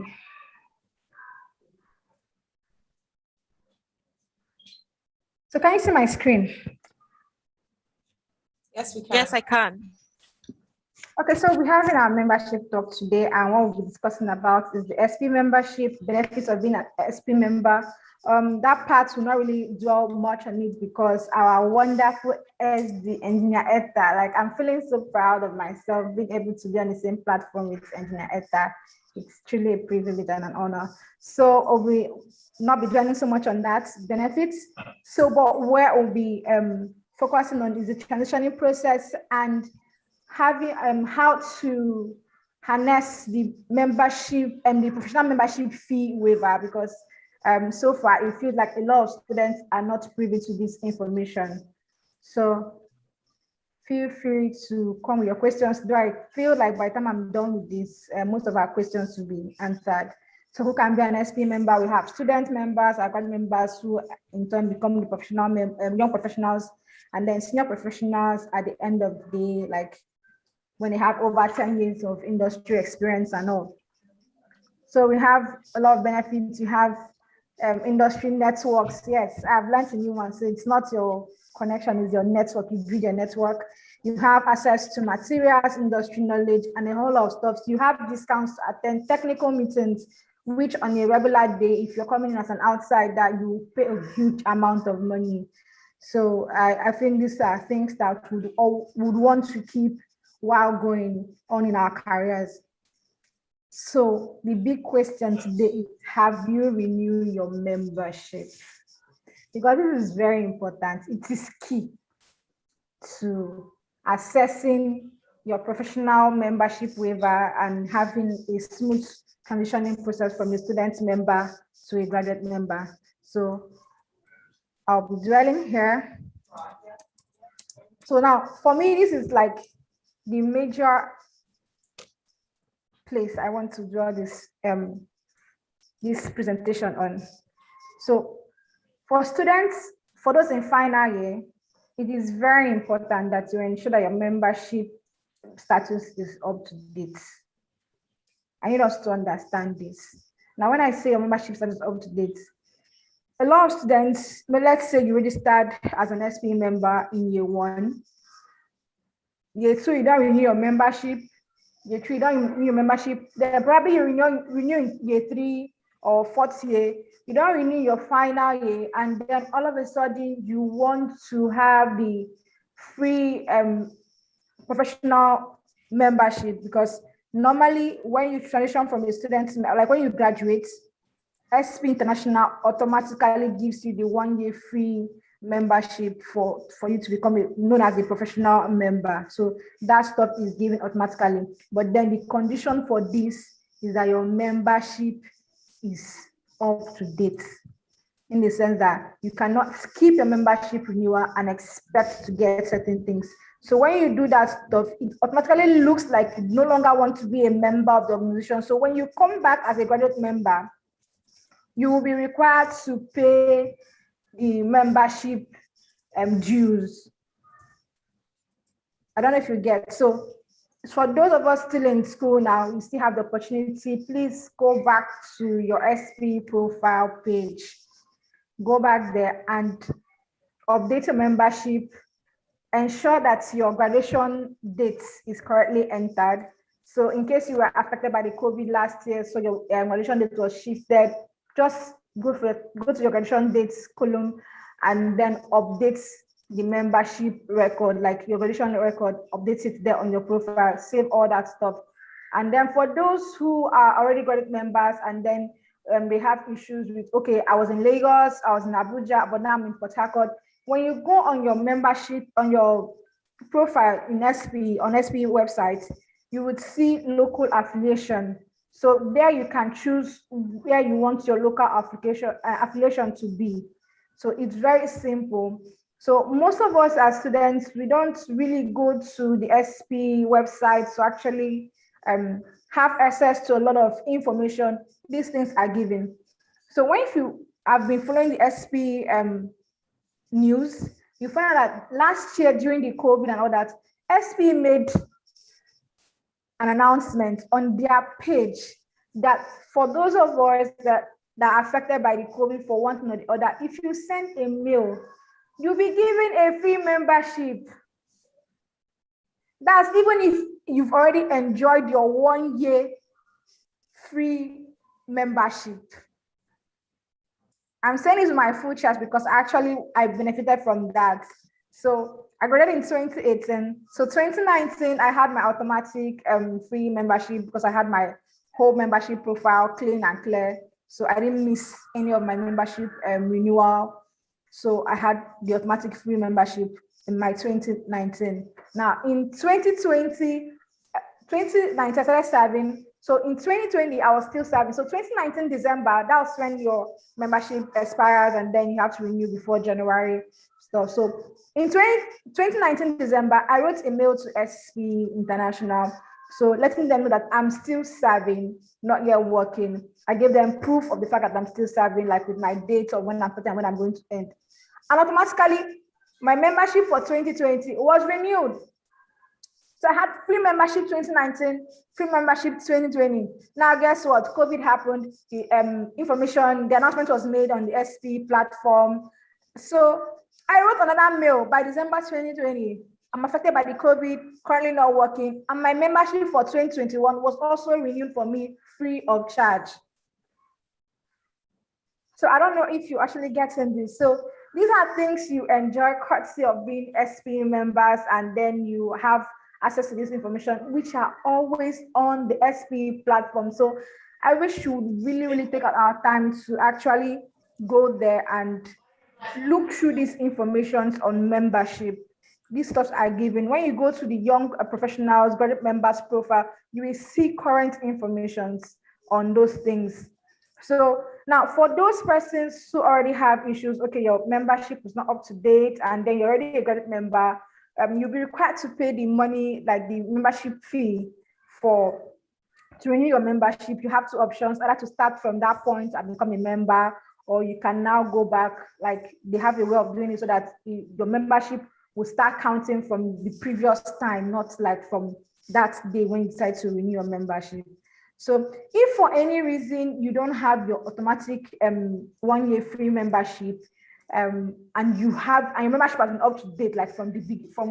So can you see my screen? Yes, we can. Yes, I can. Okay, so we're having our membership talk today, and what we'll be discussing about is the SP membership, benefits of being an SP member. That part will not really dwell much on it because our wonderful SD engineer Etta, like I'm feeling so proud of myself being able to be on the same platform with engineer Etta. It's truly a privilege and an honor. So we not be dwelling so much on that benefits. So, but where we'll be focusing on is the transitioning process and having how to harness the membership and the professional membership fee waiver, because so far it feels like a lot of students are not privy to this information. So feel free to come with your questions. Do I feel like by the time I'm done with this, most of our questions will be answered. So who can be an SP member? We have student members, academic members who in turn become the professional young professionals, and then senior professionals at the end of the day, like when they have over 10 years of industry experience and all. So we have a lot of benefits. You have industry networks. Yes, I've learned a new one. So it's not your connection, it's your network. You build your network. You have access to materials, industry knowledge, and a whole lot of stuff. So you have discounts to attend technical meetings, which on a regular day, if you're coming in as an outsider, you pay a huge amount of money. So I think these are things that we would want to keep while going on in our careers. So the big question today is, have you renewed your membership? Because this is very important. It is key to assessing your professional membership waiver and having a smooth transitioning process from a student member to a graduate member. So I'll be dwelling here. So now for me, this is like the major place I want to draw this this presentation on. So for students, for those in final year, it is very important that you ensure that your membership status is up to date. I need us to understand this. Now, when I say your membership status is up to date, a lot of students, let's say you registered as an SP member in year 1. Year 2, you don't renew your membership. Year 3, you don't renew your membership. Then probably you renew in year 3 or 4th year. You don't renew your final year, and then all of a sudden you want to have the free professional membership, because normally when you transition from a student, like when you graduate, SP International automatically gives you the 1 year free membership for you to become known as a professional member. So that stuff is given automatically. But then the condition for this is that your membership is up to date, in the sense that you cannot skip your membership renewal and expect to get certain things. So when you do that stuff, it automatically looks like you no longer want to be a member of the organization. So when you come back as a graduate member, you will be required to pay the membership dues. I don't know if you get. So for those of us still in school now, you still have the opportunity. Please go back to your SP profile page. Go back there and update your membership. Ensure that your graduation date is correctly entered. So in case you were affected by the COVID last year, so your graduation date was shifted, just go to your graduation dates column and then update the membership record, like your graduation record, update it there on your profile, save all that stuff. And then for those who are already graduate members and then they have issues with, okay, I was in Lagos, I was in Abuja, but now I'm in Port Harcourt. When you go on your membership, on your profile in SP, on SP website, you would see local affiliation. So there you can choose where you want your local affiliation to be. So it's very simple. So most of us as students, we don't really go to the SP website to actually have access to a lot of information these things are given. So when you have been following the SP news, you find out that last year during the COVID and all that, SP made an announcement on their page that for those of us that are affected by the COVID for one thing or the other, if you send a mail, you'll be given a free membership. That's even if you've already enjoyed your 1 year free membership. I'm saying this with my full chest because actually I benefited from that. So I graduated in 2018. So 2019, I had my automatic free membership because I had my whole membership profile clean and clear. So I didn't miss any of my membership renewal. So I had the automatic free membership in my 2019. Now in 2019, I started serving. So in 2020, I was still serving. So 2019 December, that was when your membership expires and then you have to renew before January stuff. So in 2019 December, I wrote a mail to SP International. So letting them know that I'm still serving, not yet working. I gave them proof of the fact that I'm still serving, like with my date of when I'm putting and when I'm going to end. And automatically, my membership for 2020 was renewed. So I had free membership 2019, free membership 2020. Now, guess what? COVID happened. The the announcement was made on the SP platform. So I wrote another mail by December 2020. I'm affected by the COVID, currently not working. And my membership for 2021 was also renewed for me free of charge. So I don't know if you actually get in this. So these are things you enjoy courtesy of being SP members, and then you have access to this information, which are always on the SP platform. So I wish you would really, really take out our time to actually go there and look through these informations on membership. These stuff are given. When you go to the young professionals, graduate members profile, you will see current information on those things. So now for those persons who already have issues, okay, your membership is not up to date, and then you're already a graduate member, you'll be required to pay the money, like the membership fee to renew your membership. You have two options, either to start from that point and become a member, or you can now go back, like they have a way of doing it so that your membership will start counting from the previous time, not like from that day when you decide to renew your membership. So if for any reason you don't have your automatic 1 year free membership, and your membership has been up to date, like from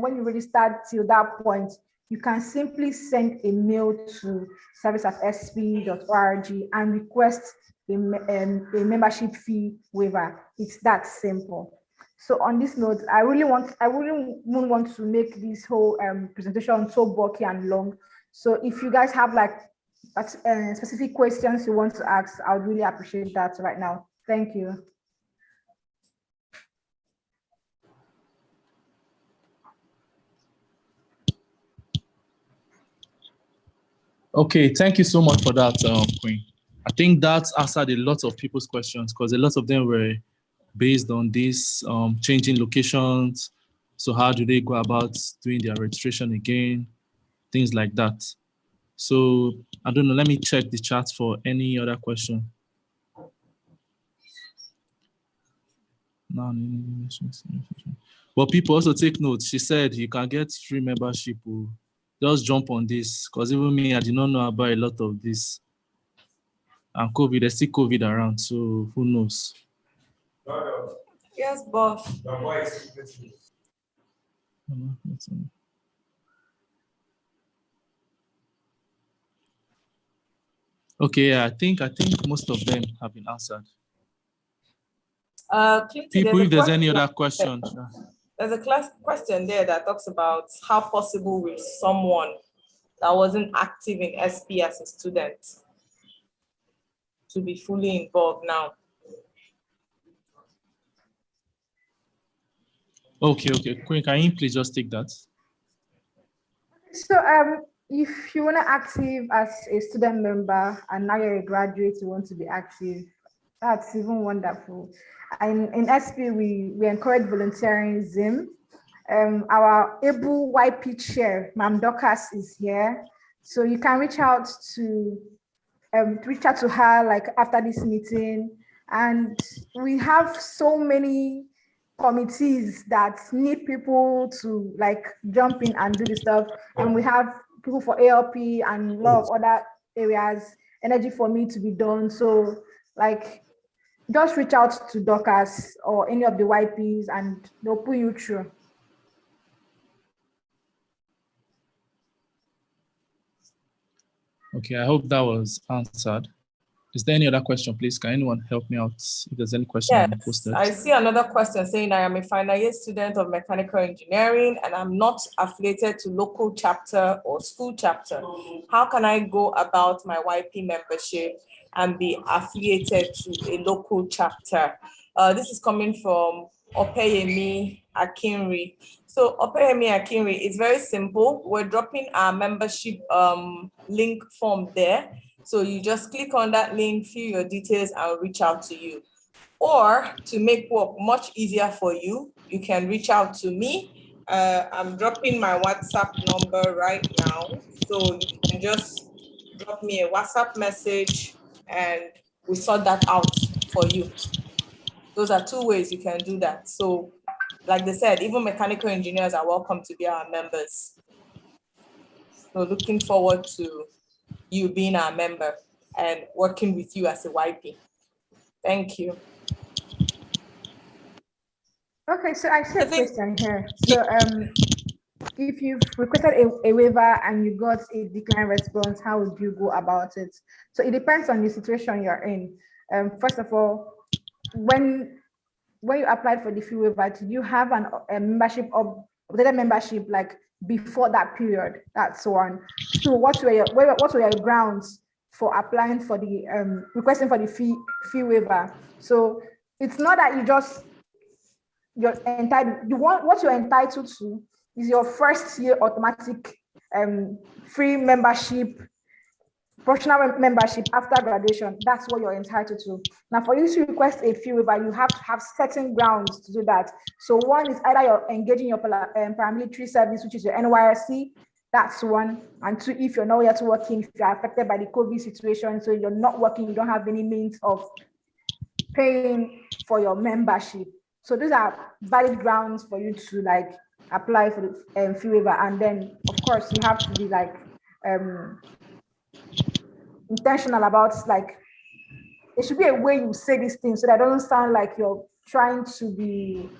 when you registered till that point, you can simply send a mail to service@sp.org and request a membership fee waiver. It's that simple. So on this note, I wouldn't want to make this whole presentation so bulky and long. So if you guys have like specific questions you want to ask, I would really appreciate that right now. Thank you. Okay, thank you so much for that, Queen. I think that's answered a lot of people's questions because a lot of them were based on this changing locations. So how do they go about doing their registration again? Things like that. So I don't know, let me check the chat for any other question. But people also take notes. She said you can get free membership. Just jump on this, because even me, I did not know about a lot of this. And COVID, there's still COVID around, so who knows? Yes, boss. Okay, yeah, I think most of them have been answered. Clinton, people, if there's any other questions. There's a question there that talks about how possible with someone that wasn't active in SP as a student to be fully involved now. Okay. Queen, can you please just take that? So if you want to active as a student member and now you're a graduate, you want to be active, That's even wonderful. And in SP, we encourage volunteerism. Our able YP chair, Ma'am Dorcas, is here. So you can reach out to her like after this meeting. And we have so many committees that need people to like jump in and do the stuff. And we have people for ALP and a lot of other areas, energy for me to be done. So like, just reach out to Dorcas or any of the YPs and they'll put you through. Okay, I hope that was answered. Is there any other question, please? Can anyone help me out if there's any question on the Yes, post-it? I see another question saying I am a final year student of mechanical engineering and I'm not affiliated to local chapter or school chapter. How can I go about my YP membership and be affiliated to a local chapter? This is coming from Opeyemi Akinri. So Opeyemi Akinri, it's very simple. We're dropping our membership link form there. So you just click on that link, fill your details, and we'll reach out to you. Or to make work much easier for you, you can reach out to me. I'm dropping my WhatsApp number right now. So you can just drop me a WhatsApp message and we sort that out for you. Those are two ways you can do that. So like they said, even mechanical engineers are welcome to be our members. So looking forward to you being our member and working with you as a YP. Thank you. Okay, so I see a question here. So if you've requested a waiver and you got a declined response, how would you go about it? So it depends on the situation you're in. First of all, when you applied for the fee waiver, did you have a membership of data membership like before that period? That's one. So what were your grounds for applying for the requesting for the fee waiver? So it's not that you're entitled. What you're entitled to is your first year automatic free membership, professional membership after graduation. That's what you're entitled to. Now, for you to request a fee waiver, you have to have certain grounds to do that. So one is either you're engaging your paramilitary service, which is your NYSC. That's one. And two, if you're not yet working, if you're affected by the COVID situation, so you're not working, you don't have any means of paying for your membership. So these are valid grounds for you to like apply for the fee waiver. And then, of course, you have to be like intentional about like, there should be a way you say these things so that it doesn't sound like you're trying to be,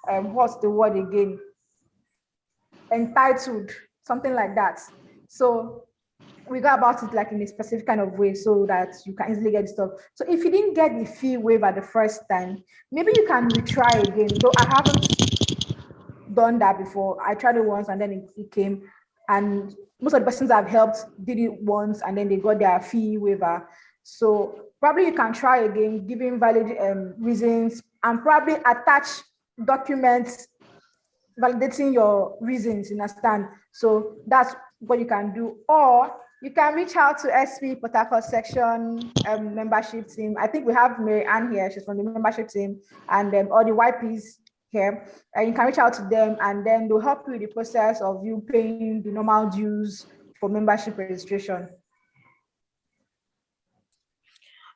what's the word again? Entitled, something like that. So we go about it like in a specific kind of way so that you can easily get the stuff. So if you didn't get the fee waiver the first time, maybe you can retry again. Though I haven't done that before. I tried it once and then it came, and most of the persons I've helped did it once and then they got their fee waiver. So probably you can try again, giving valid reasons, and probably attach documents validating your reasons, you understand? So that's what you can do. Or you can reach out to SP Port Harcourt section membership team. I think we have Mary Ann here, she's from the membership team, and all the YPs here. And you can reach out to them and then they'll help you with the process of you paying the normal dues for membership registration.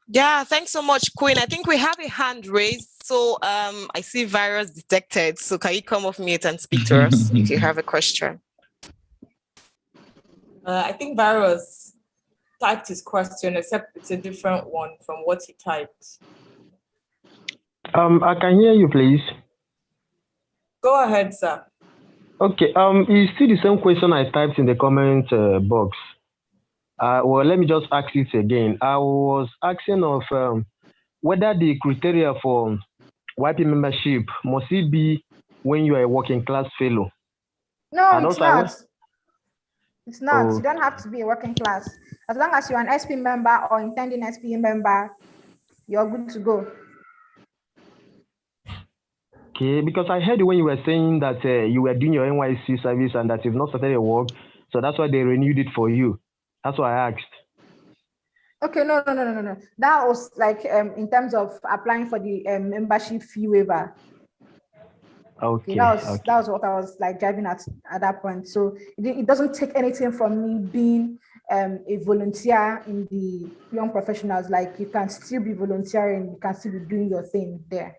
Yeah, thanks so much, Queen. I think we have a hand raised. So I see virus detected. So can you come off mute and speak to us if you have a question? I think virus typed his question, except it's a different one from what he typed. I can hear you, please. Go ahead, sir. Okay, it's still the same question I typed in the comment box. Well, let me just ask it again. I was asking of whether the criteria for YP membership must it be when you are a working class fellow? No, it's not. It's not. Oh. You don't have to be a working class. As long as you're an SP member or intending SP member, you're good to go. Okay, because I heard when you were saying that you were doing your NYC service and that you've not started your work, so that's why they renewed it for you. That's why I asked. Okay, no. That was like in terms of applying for the membership fee waiver. Okay, that was what I was like driving at that point. So it doesn't take anything from me being a volunteer in the young professionals. Like you can still be volunteering, you can still be doing your thing there.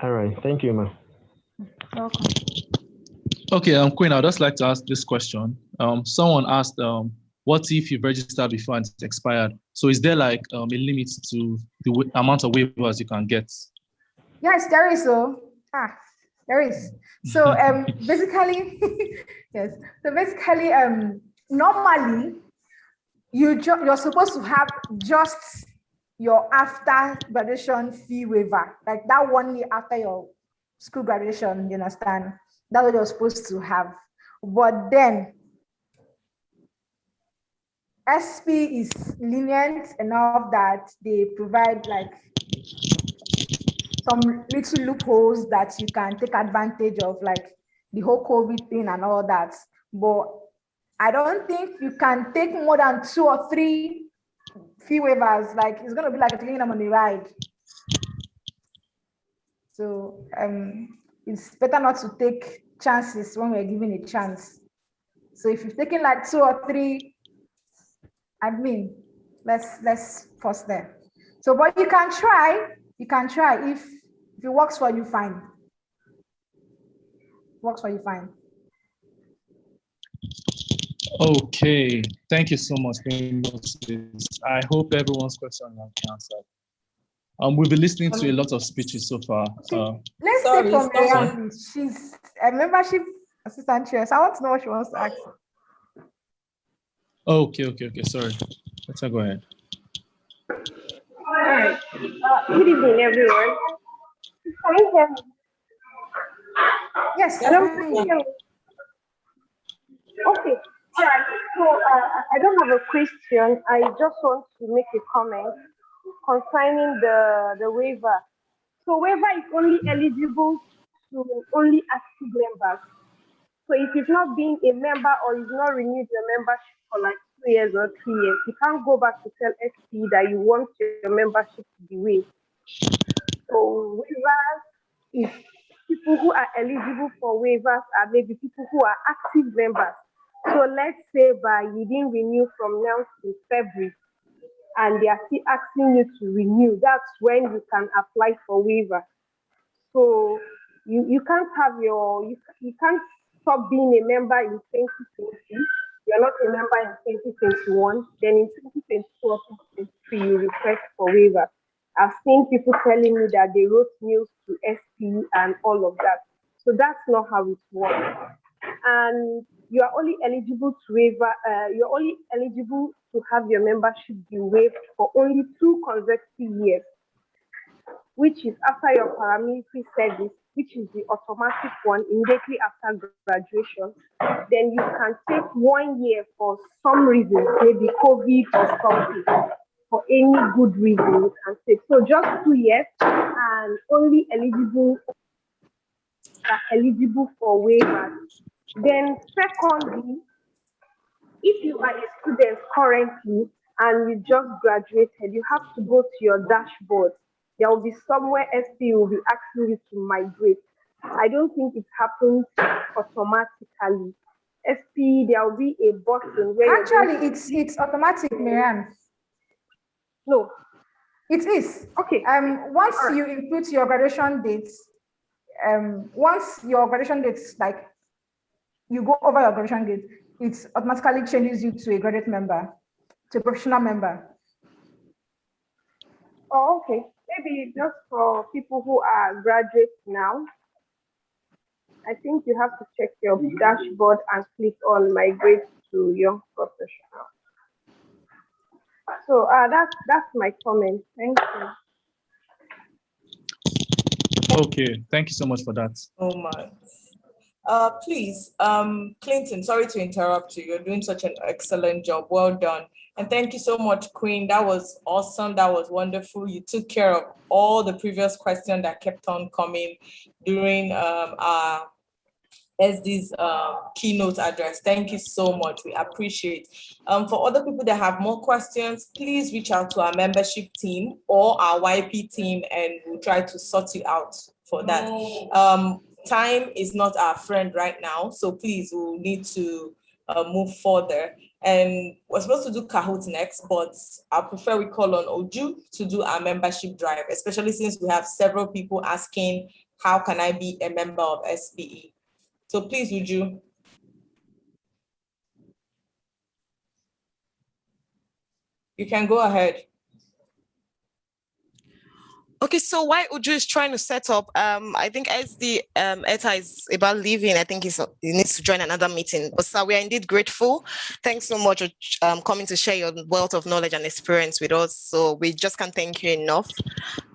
All right, thank you, ma'am. Welcome. Okay, Queen, I'd just like to ask this question. Someone asked, what if you've registered before and it's expired? So is there like a limit to the amount of waivers you can get? Yes, there is. There is. So basically, yes. So basically, normally you're supposed to have just your after graduation fee waiver, like that 1 year after your school graduation. You understand? That's what you're supposed to have. But then SP is lenient enough that they provide like some little loopholes that you can take advantage of, like the whole COVID thing and all that. But I don't think you can take more than 2 or 3 fee waivers. Like it's gonna be like a taking them on the ride. So it's better not to take chances when we're given a chance. So if you've taken like 2 or 3, I mean, let's pause there. So, but you can try. If it works for you, fine. Works for you, fine. Okay, thank you so much. I hope everyone's question has been answered. We've been listening to a lot of speeches so far. Okay. Let's say from Miriam, she's a membership assistant chair. So I want to know what she wants to ask. Okay. Sorry. Let's go ahead. All right. Good evening, everyone. Can you hear me? Yes. I don't hear me. Okay. All right. So I don't have a question. I just want to make a comment concerning the waiver. So waiver is only eligible to only active members. So if you've not been a member or you've not renewed your membership for like 2 years or 3 years, you can't go back to tell SP that you want your membership to be waived. So waivers is people who are eligible for waivers are maybe people who are active members. So let's say you didn't renew from now to February and they are still asking you to renew, that's when you can apply for waiver. So you can't have you can't stop being a member in 2020. You're not a member in 2021. Then in 2022 or 2023, you request for waiver. I've seen people telling me that they wrote mails to SP and all of that. So that's not how it works. And you are only eligible to waiver. You're only eligible to have your membership be waived for only 2 consecutive years, which is after your paramilitary service, which is the automatic one immediately after graduation. Then you can take 1 year for some reason, maybe COVID or something. For any good reason, you can take. So just 2 years and only eligible for waivers. Then secondly, if you are a student currently and you just graduated, you have to go to your dashboard. There will be somewhere SP will be asking you to migrate. I don't think it happens automatically. SP, there will be a button where actually it's automatic, Miriam. No, it is. Okay. Once you input your graduation dates, once your graduation dates, like you go over your graduation date, it automatically changes you to a graduate member, to a professional member. Oh, okay. Maybe just for people who are graduates now, I think you have to check your dashboard and click on migrate to young professional. So that's my comment. Thank you. Okay, thank you so much for that. Oh my. Please, Clinton, sorry to interrupt you. You're doing such an excellent job. Well done. And thank you so much, Queen. That was awesome. That was wonderful. You took care of all the previous questions that kept on coming during our SD's keynote address. Thank you so much. We appreciate. For other people that have more questions, please reach out to our membership team or our YP team, and we'll try to sort you out for that. Time is not our friend right now, so please, we'll need to move further. And we're supposed to do Kahoot next, but I prefer we call on Oju to do our membership drive, especially since we have several people asking, how can I be a member of SPE? So please, Uju. You can go ahead. Okay, so while Uju is trying to set up, I think as the Eta is about leaving, I think he needs to join another meeting. But sir, we are indeed grateful. Thanks so much for coming to share your wealth of knowledge and experience with us. So we just can't thank you enough.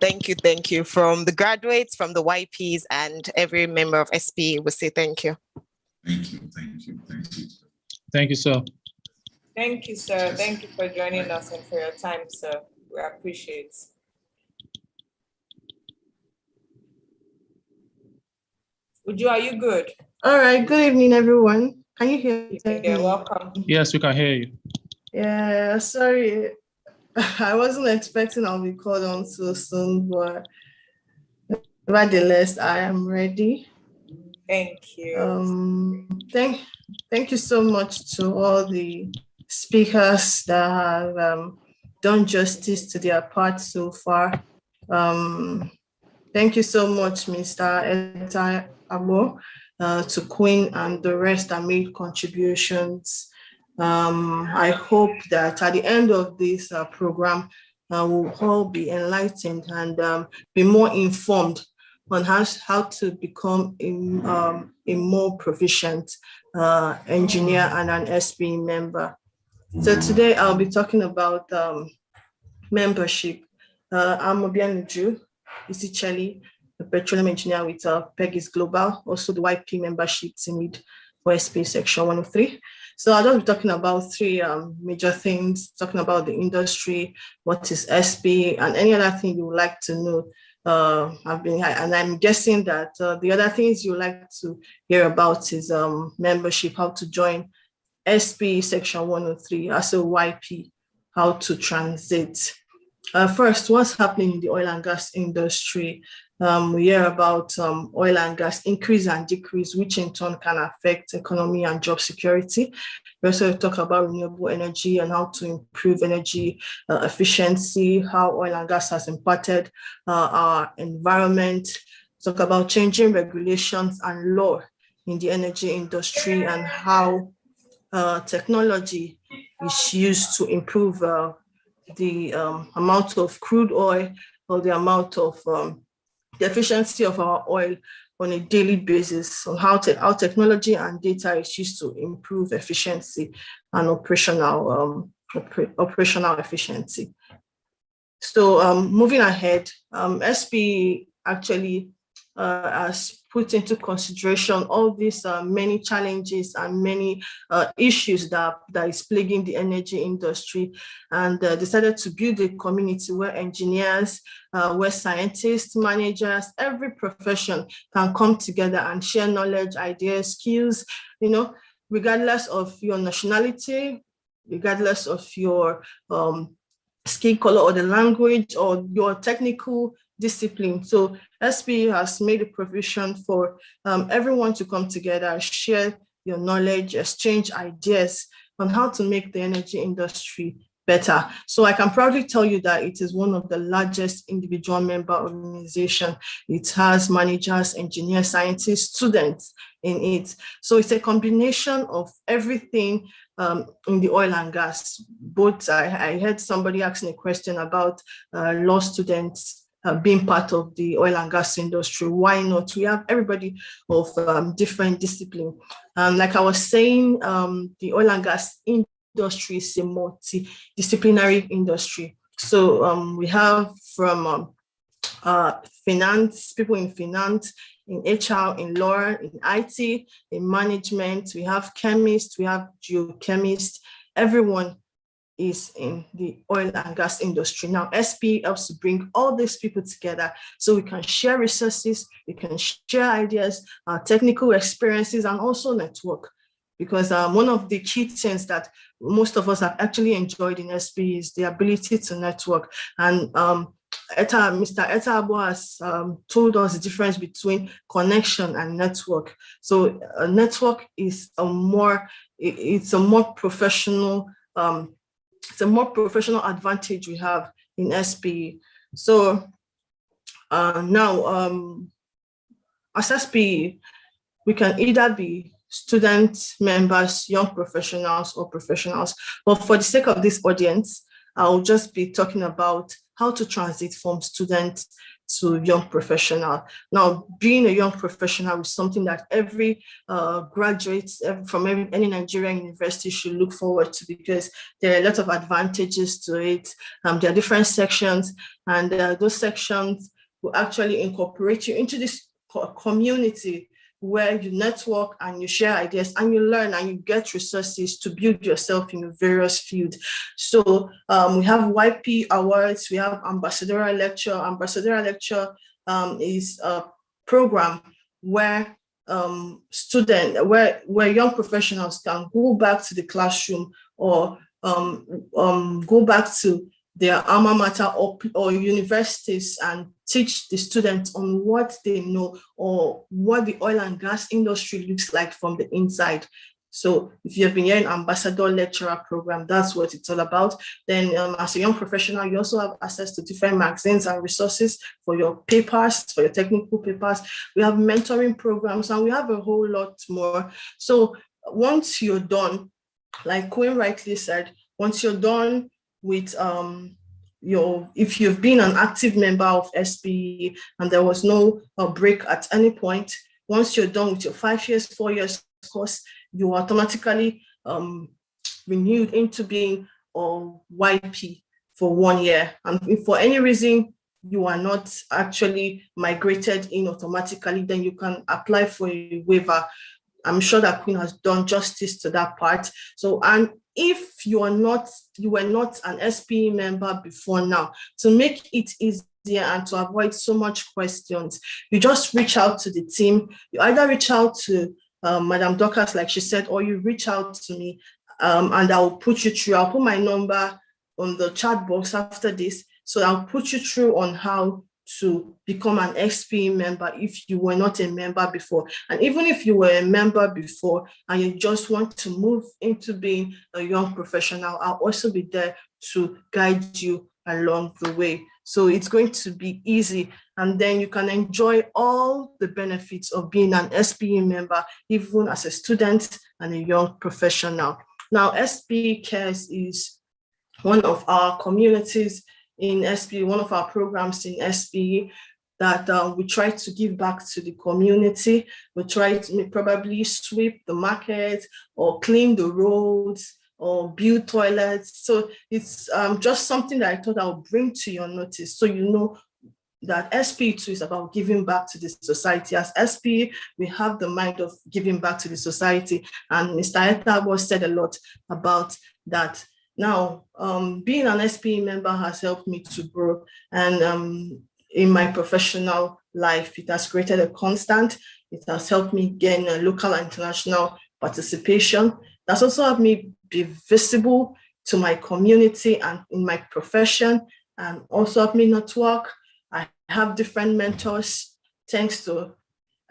Thank you. From the graduates, from the YPs, and every member of SP, we say thank you. Thank you. Thank you, sir. Thank you, sir. Thank you for joining us and for your time, sir. We appreciate it. Uju, are you good? All right. Good evening, everyone. Can you hear me? You're welcome. Yes, we can hear you. Yeah, sorry. I wasn't expecting I'll be called on so soon, but nevertheless, I am ready. Thank you. Thank you so much to all the speakers that have done justice to their part so far. Thank you so much, Mr. Eta Abo, to Queen and the rest that made contributions. I hope that at the end of this program, we'll all be enlightened and be more informed on how to become a more proficient engineer and an SP member. So today I'll be talking about membership. I'm Obianuju Isicheli, a petroleum engineer with Peggy's Global, also the YP membership team lead for SP section 103. So I'll just be talking about three major things, talking about the industry, what is SP, and any other thing you would like to know. I'm guessing that the other things you would like to hear about is membership, how to join SP section 103, as a YP, how to transit. First, what's happening in the oil and gas industry? We hear about oil and gas increase and decrease, which in turn can affect economy and job security. We also talk about renewable energy and how to improve energy efficiency, how oil and gas has impacted our environment. Talk about changing regulations and law in the energy industry and how technology is used to improve the amount of crude oil or the amount of the efficiency of our oil on a daily basis, on how technology and data is used to improve efficiency and operational efficiency. So moving ahead, SP actually has put into consideration all these many challenges and many issues that is plaguing the energy industry, and decided to build a community where engineers, where scientists, managers, every profession can come together and share knowledge, ideas, skills, regardless of your nationality, regardless of your skin color or the language or your technical discipline. So SP has made a provision for everyone to come together, share your knowledge, exchange ideas on how to make the energy industry better. So I can proudly tell you that it is one of the largest individual member organizations. It has managers, engineers, scientists, students in it. So it's a combination of everything in the oil and gas. Both, I heard somebody asking a question about law students being part of the oil and gas industry. Why not? We have everybody of different discipline. Like I was saying, the oil and gas industry is a multidisciplinary industry. So we have from finance, people in finance, in HR, in law, in IT, in management. We have chemists, we have geochemists. Everyone is in the oil and gas industry. Now, SPE helps to bring all these people together so we can share resources, we can share ideas, technical experiences, and also network. Because one of the key things that most of us have actually enjoyed in SPE is the ability to network. And Mr. Etta Abo has told us the difference between connection and network. So a network is a more professional advantage we have in SPE. So now, as SPE, we can either be student members, young professionals, or professionals. But for the sake of this audience, I'll just be talking about how to transit from student to young professional. Now, being a young professional is something that every graduate from any Nigerian university should look forward to, because there are a lot of advantages to it. There are different sections, and those sections will actually incorporate you into this community where you network and you share ideas and you learn and you get resources to build yourself in various fields. So we have YP awards, we have ambassadorial lecture. Ambassadorial lecture is a program where where young professionals can go back to the classroom or go back to their alma mater or universities and teach the students on what they know or what the oil and gas industry looks like from the inside. So if you have been hearing ambassador lecturer program, that's what it's all about. Then as a young professional, you also have access to different magazines and resources for your papers, for your technical papers. We have mentoring programs and we have a whole lot more. So once you're done, like Queen rightly said, once you're done with if you've been an active member of SPE and there was no break at any point, once you're done with your 5 years, 4 years course, you are automatically renewed into being YP for 1 year. And if for any reason you are not actually migrated in automatically, then you can apply for a waiver. I'm sure that Queen has done justice to that part. So, and if you were not an SPE member before now, to make it easier and to avoid so much questions, you just reach out to the team. You either reach out to Madam Dorcas, like she said, or you reach out to me and I'll put you through. I'll put my number on the chat box after this. So I'll put you through on how to become an SPE member if you were not a member before. And even if you were a member before and you just want to move into being a young professional, I'll also be there to guide you along the way. So it's going to be easy. And then you can enjoy all the benefits of being an SPE member, even as a student and a young professional. Now, SPE Cares is one of our communities in SPE, one of our programs in SPE that we try to give back to the community. We try to probably sweep the market or clean the roads or build toilets. So it's just something that I thought I would bring to your notice so you know that SPE too is about giving back to the society. As SPE, we have the mind of giving back to the society. And Mr. Etta Abo said a lot about that. Now, being an SPE member has helped me to grow, and in my professional life, it has created a constant. It has helped me gain a local and international participation. That's also helped me be visible to my community and in my profession, and also helped me network. I have different mentors thanks to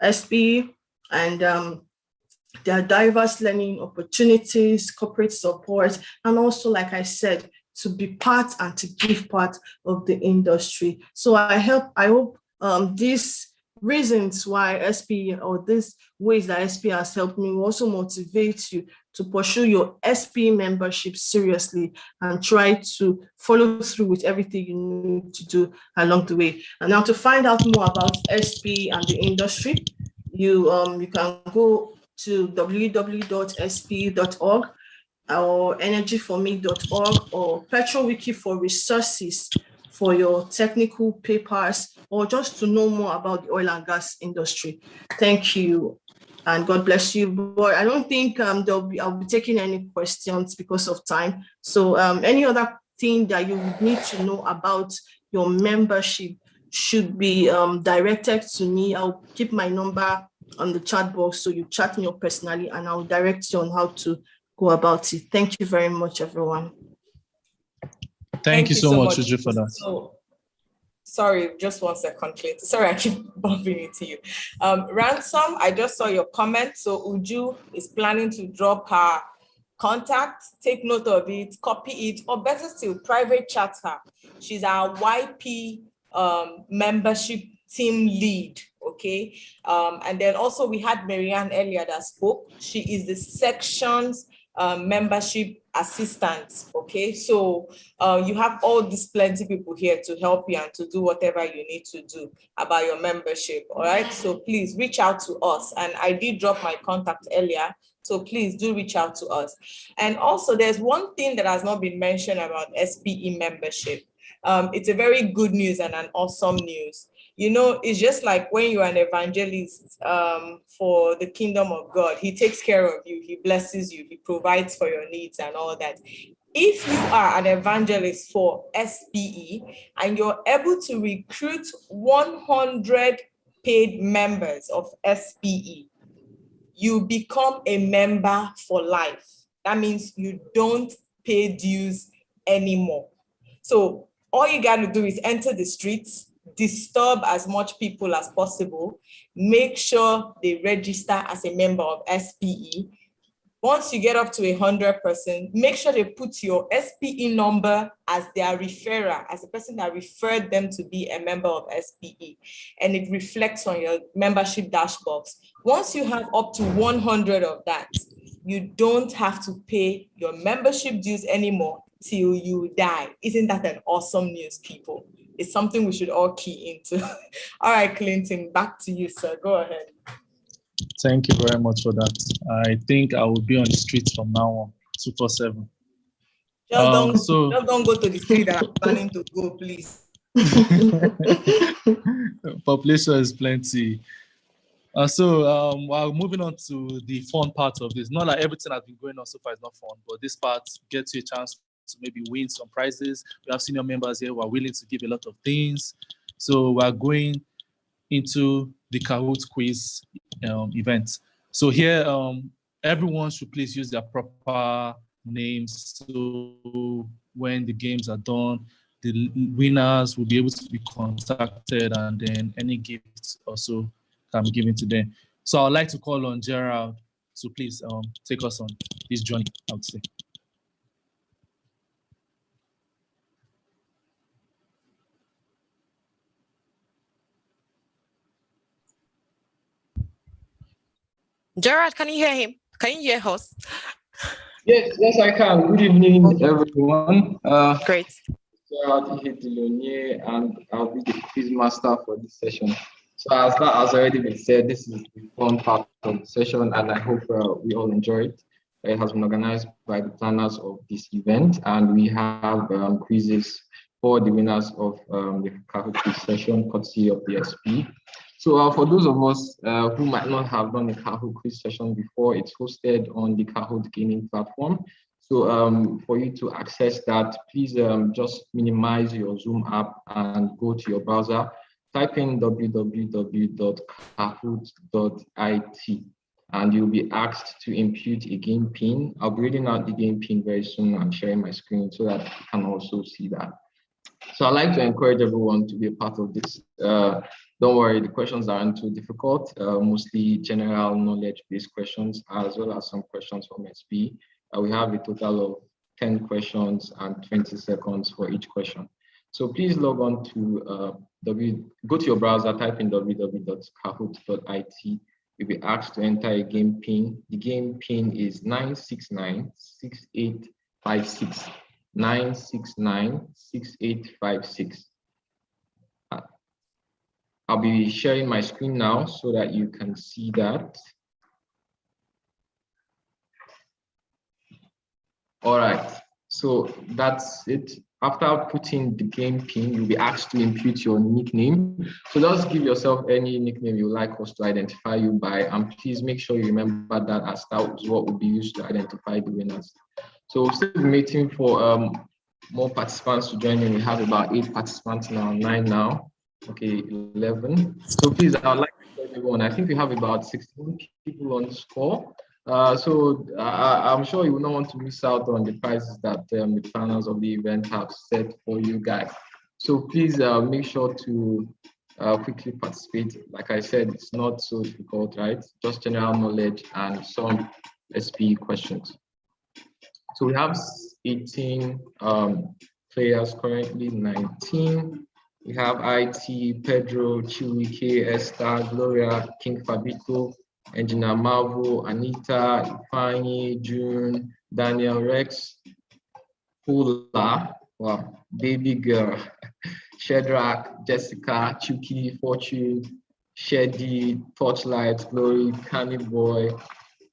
SPE, and there are diverse learning opportunities, corporate support, and also, like I said, to be part and to give part of the industry. So I hope these reasons why SPE, or these ways that SPE has helped me, will also motivate you to pursue your SPE membership seriously and try to follow through with everything you need to do along the way. And now, to find out more about SPE and the industry, you can go to www.spe.org or energyforme.org or PetroWiki for resources for your technical papers or just to know more about the oil and gas industry. Thank you. and God bless you. But I don't think I'll be taking any questions because of time. So any other thing that you would need to know about your membership should be directed to me. I'll keep my number on the chat box, so you chat me up personally, and I'll direct you on how to go about it. Thank you very much, everyone. Thank you so much, Uju, for that. So, sorry, just 1 second, Clayton. Sorry, I keep bumping into you. Ransom, I just saw your comment. So Uju is planning to drop her contact. Take note of it, copy it, or better still, private chat her. She's our YP membership team lead, okay? And then also we had Marianne earlier that spoke. She is the section's membership assistant, okay? So you have all these plenty people here to help you and to do whatever you need to do about your membership, all right? So please reach out to us. And I did drop my contact earlier, so please do reach out to us. And also there's one thing that has not been mentioned about SPE membership. It's a very good news and an awesome news. You know, it's just like when you're an evangelist for the kingdom of God. He takes care of you, he blesses you, he provides for your needs and all that. If you are an evangelist for SPE and you're able to recruit 100 paid members of SPE, you become a member for life. That means you don't pay dues anymore. So all you got to do is enter the streets, disturb as much people as possible, make sure they register as a member of SPE. Once you get up to 100%, make sure they put your SPE number as their referrer, as the person that referred them to be a member of SPE, and it reflects on your membership dashboard. Once you have up to 100 of that, you don't have to pay your membership dues anymore till you die. Isn't that an awesome news, people? It's something we should all key into. All right, Clinton, back to you, sir. Go ahead. Thank you very much for that. I think I will be on the streets from now on, 247. Just don't go to the street that I'm planning to go, please. Population is plenty. While moving on to the fun part of this, not like everything has been going on so far is not fun, but this part gets you a chance to maybe win some prizes. We have senior members here who are willing to give a lot of things. So we're going into the Kahoot quiz event. So here, everyone should please use their proper names. So when the games are done, the winners will be able to be contacted, and then any gifts also can be given to them. So I'd like to call on Gerald to please take us on this journey, I would say. Gerard, can you hear him? Can you hear us? Yes, I can. Good evening, everyone. Great. Gerard Ihedilonye, and I'll be the quiz master for this session. So as that has already been said, this is the fun part of the session, and I hope we all enjoy it. It has been organized by the planners of this event, and we have quizzes for the winners of the Kahoot quiz session, courtesy of the SP. So for those of us who might not have done a Kahoot quiz session before, it's hosted on the Kahoot gaming platform. So for you to access that, please just minimize your Zoom app and go to your browser, type in www.kahoot.it, and you'll be asked to input a game pin. I'll be reading out the game pin very soon and sharing my screen so that you can also see that. So I'd like to encourage everyone to be a part of this. Don't worry, the questions aren't too difficult, mostly general knowledge-based questions, as well as some questions from SP. We have a total of 10 questions and 20 seconds for each question. So please log on to, go to your browser, type in www.kahoot.it. You'll be asked to enter a game pin. The game pin is 9696856. 9696856. I'll be sharing my screen now so that you can see that. All right, so that's it. after putting the game pin, you'll be asked to input your nickname. So just give yourself any nickname you like us to identify you by, and please make sure you remember that, as that is what will be used to identify the winners. So we're still waiting for more participants to join in. We have about 8 participants now, 9 now. Okay, 11. So please, I'd like to tell everyone, I think we have about 16 people on the call. So I'm sure you will not want to miss out on the prizes that the planners of the event have set for you guys. So please make sure to quickly participate. Like I said, it's not so difficult, right? Just general knowledge and some SP questions. So we have 18 players currently, 19. We have IT, Pedro, Chiwike, Esther, Gloria, King Fabito, Engineer Marvel, Anita, Ifeanyi, June, Daniel, Rex, Hula, wow, Baby Girl, Shedrack, Jessica, Chuki, Fortune, Shedi, Torchlight, Glory, Canny Boy,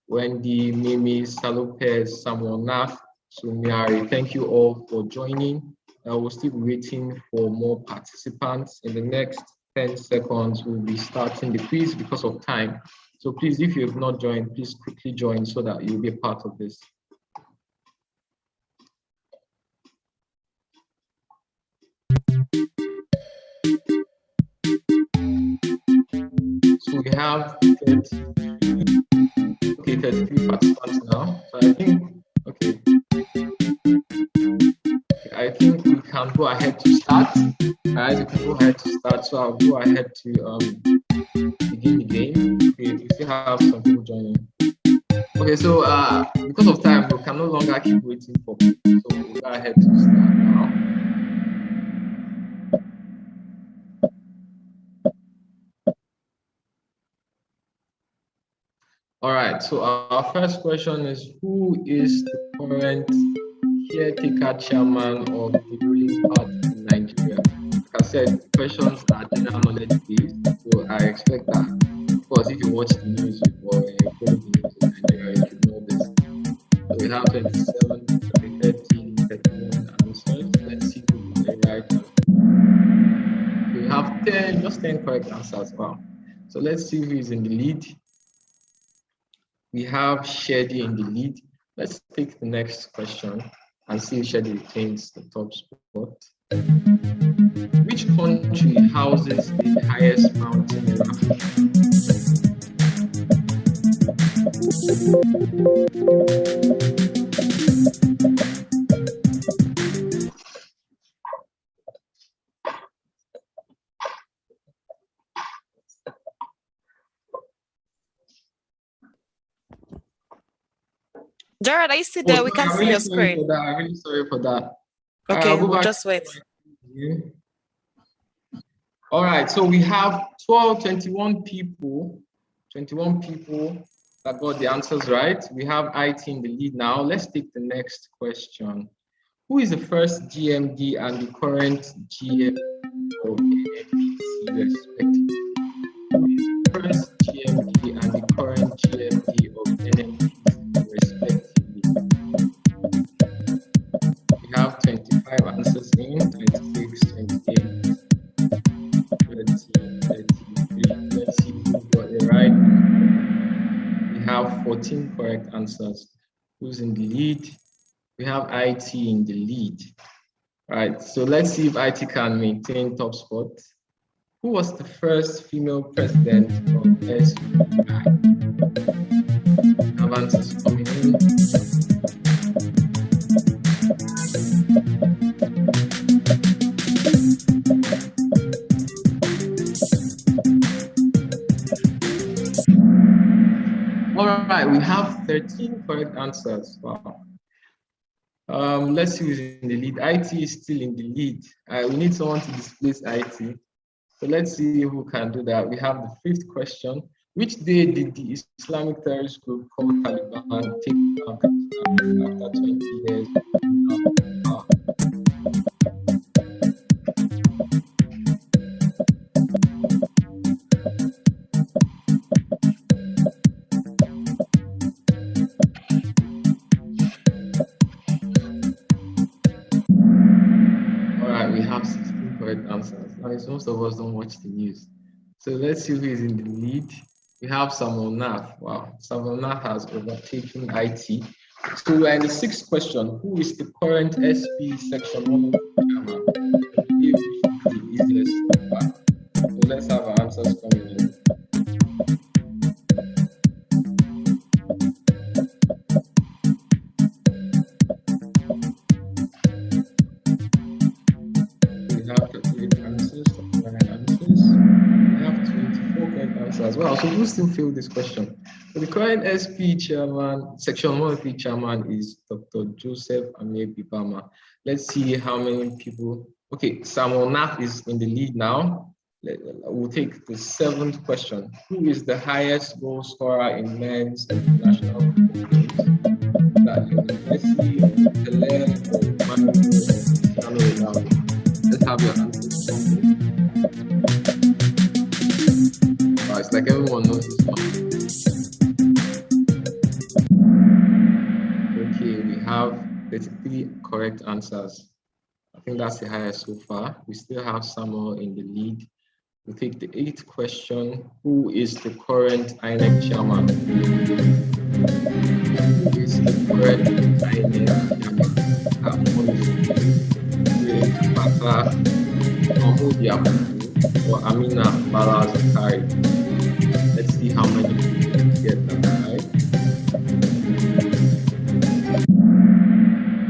Wendy, Mimi, Salopez, Samuel Naf, Sumiari. Thank you all for joining. We'll still be waiting for more participants. In the next 10 seconds, we'll be starting the quiz because of time. So please, if you have not joined, please quickly join so that you'll be a part of this. So we have 33 participants now. So I think we can go ahead to start. Right, we can go ahead to start. So I'll go ahead to begin the game. Okay, we still have some people joining. Okay, so because of time, we can no longer keep waiting for people. So we'll go ahead to start now. All right, so our first question is, who is the current caretaker chairman of the ruling party in Nigeria? Like I said, questions are general knowledge based, so I expect that, of course, if you watch the news or follow the news in Nigeria, you should know this. So we have 27, 30, 31 answers. Let's see who is the right answer. We have 10, just 10 correct answers. Wow. So let's see who is in the lead. We have Shedi in the lead. Let's take the next question and see if Shedi retains the top spot. Which country houses the highest mountain in Africa? Jared, are you still there? We can't see your screen. I'm really sorry for that. Okay, we'll just wait. All right, so we have 21 people that got the answers right. We have IT in the lead now. Let's take the next question. Who is the first GMD and the current GM of NNPC respectively? Who is the first GMD and the current GMD of NNPC respectively? We have 25 answers in, 26, 28, 30, 33. Let's see who got it right. We have 14 correct answers. Who's in the lead? We have IT in the lead. All right, so let's see if IT can maintain top spot. Who was the first female president of SBI? Have answers coming in. All right, we have 13 correct answers. Wow. Let's see who's in the lead. IT is still in the lead. We need someone to displace IT. So let's see who can do that. We have the fifth question. Which day did the Islamic terrorist group called Taliban take Afghanistan after 20 years? nice. Most of us don't watch the news. So let's see who is in the lead. We have Samuel Nath. Wow, Samuel Nath has overtaken IT. So we're in the sixth question. Who is the current SP Section 1 chairman? I believe this should be the easiest so far. So let's have our answers coming in. We have 38 answers, 39 answers. We have 24 correct answers. Wow, so who still failed this question? So the current SP chairman, Section 1 chairman is Dr. Joseph Amebibama. Let's see how many people. Okay, Samuel Nath is in the lead now. We'll take the seventh question. Who is the highest goal scorer in men's international football games? That Messi, or Pelé, or Manu, or Cristiano Ronaldo? Let's have your answers. Wow, it's like everyone knows this one. Okay, we have 33 correct answers. I think that's the highest so far. We still have Samuel in the lead. We'll take the eighth question. Who is the current INEC chairman? Who is the current INEC chairman? Papa Mahmoud Yakubu or Amina Bala Zakari? Let's see how many people get that right.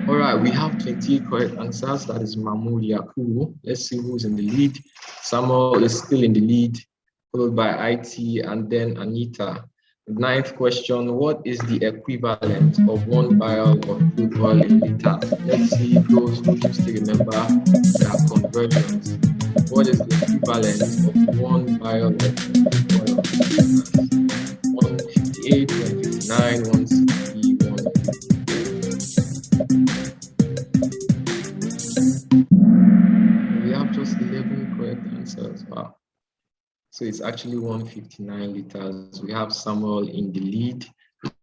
All right, we have 28 correct answers. That is Mahmoud Yakubu. Let's see who's in the lead. Samuel is still in the lead, followed by IT and then Anita. The ninth question, what is the equivalent of 1 barrel of crude oil in liters? Let's see those who still remember their conversions. What is the equivalent of 1 barrel of crude oil in liters? 158, 159, 160, 158. We have just 11 correct answers. Wow. So it's actually 159 liters. We have Samuel in the lead.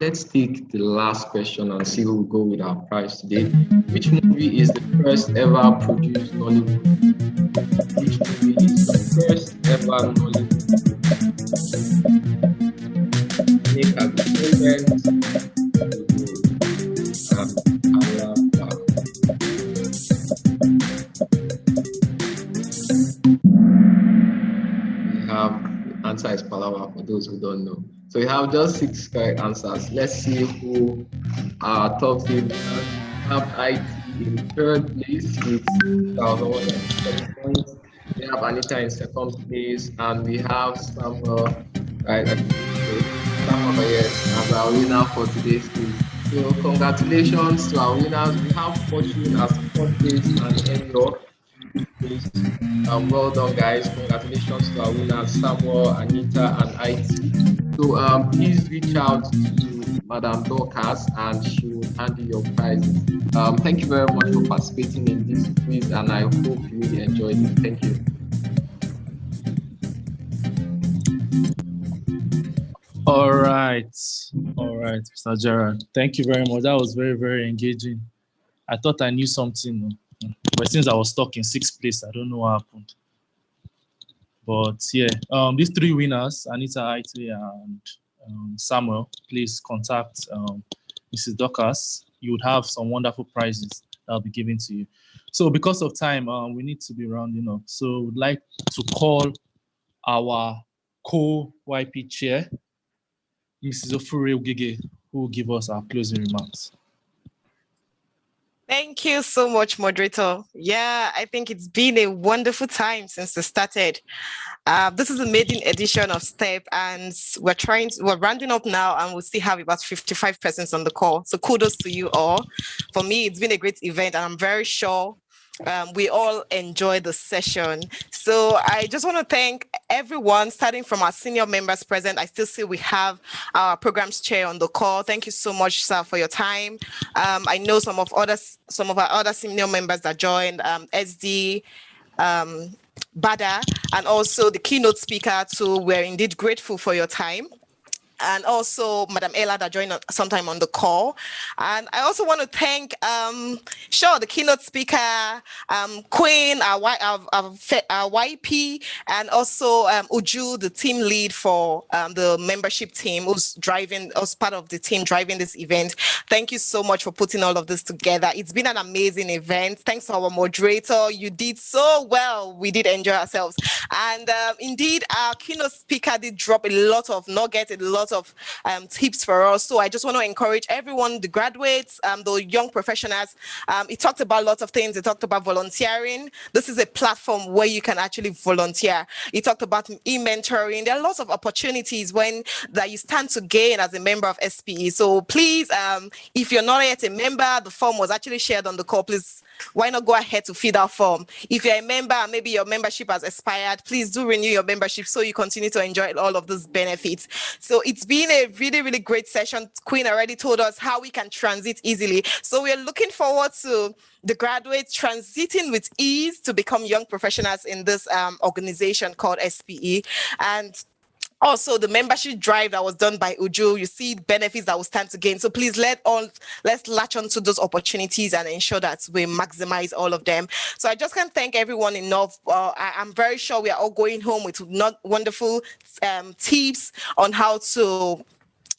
Let's take the last question and see who will go with our prize today. Which movie is the first ever produced Nollywood? Which movie is the first ever Nollywood? Make a comment. Answer is Palawa for those who don't know. So we have just 6 correct answers. Let's see who our top 3 winners. We have IT in third place with 1,107 points. We have Anita in second place, and we have Samuel, right? Samuel, yes, as our winner for today's quiz. So congratulations to our winners. We have Fortune as fourth place and Enyo. Well done, guys. Congratulations to our winners, Samuel, Anita, and IT. So please reach out to Madam Dorcas and she will hand you your prizes. Thank you very much for participating in this quiz, and I hope you really enjoyed it. Thank you. All right, Mr. Gerard. Thank you very much. That was very, very engaging. I thought I knew something, but since I was stuck in 6th place, I don't know what happened. But yeah, these 3 winners, Anita, IT, and Samuel, please contact Mrs. Dorcas. You would have some wonderful prizes that will be given to you. So because of time, we need to be rounding up. So we'd like to call our co-YP chair, Mrs. Ofure Ugege, who will give us our closing remarks. Thank you so much, moderator. Yeah, I think it's been a wonderful time since we started. This is a maiden edition of STEP, and we're rounding up now, and we'll still have about 55 persons on the call. So kudos to you all. For me, it's been a great event, and I'm very sure we all enjoyed the session. So I just want to thank everyone, starting from our senior members present. I still see we have our programs chair on the call. Thank you so much, sir, for your time. I know some of our other senior members that joined, SD, Bada, and also the keynote speaker too. We're indeed grateful for your time. and also Madam Ella that joined sometime on the call. And I also want to thank the keynote speaker, Queen, our YP, and also Uju, the team lead for the membership team, who's part of the team driving this event. Thank you so much for putting all of this together. It's been an amazing event. Thanks to our moderator. You did so well. We did enjoy ourselves. And indeed, our keynote speaker did drop a lot of nuggets, a lot of tips for us. So I just want to encourage everyone, the graduates, the young professionals. He talked about lots of things. He talked about volunteering. This is a platform where you can actually volunteer. He talked about e-mentoring. There are lots of opportunities that you stand to gain as a member of SPE. So please, if you're not yet a member, the form was actually shared on the call. Please, why not go ahead to fill that form? If you're a member, maybe your membership has expired, please do renew your membership so you continue to enjoy all of those benefits. So it's been a really, really great session. Queen already told us how we can transit easily. So we're looking forward to the graduates transiting with ease to become young professionals in this organization called SPE. And also, the membership drive that was done by Uju, you see benefits that will stand to gain. So please let's latch onto those opportunities and ensure that we maximize all of them. So I just can't thank everyone enough. I'm very sure we are all going home with wonderful tips on how to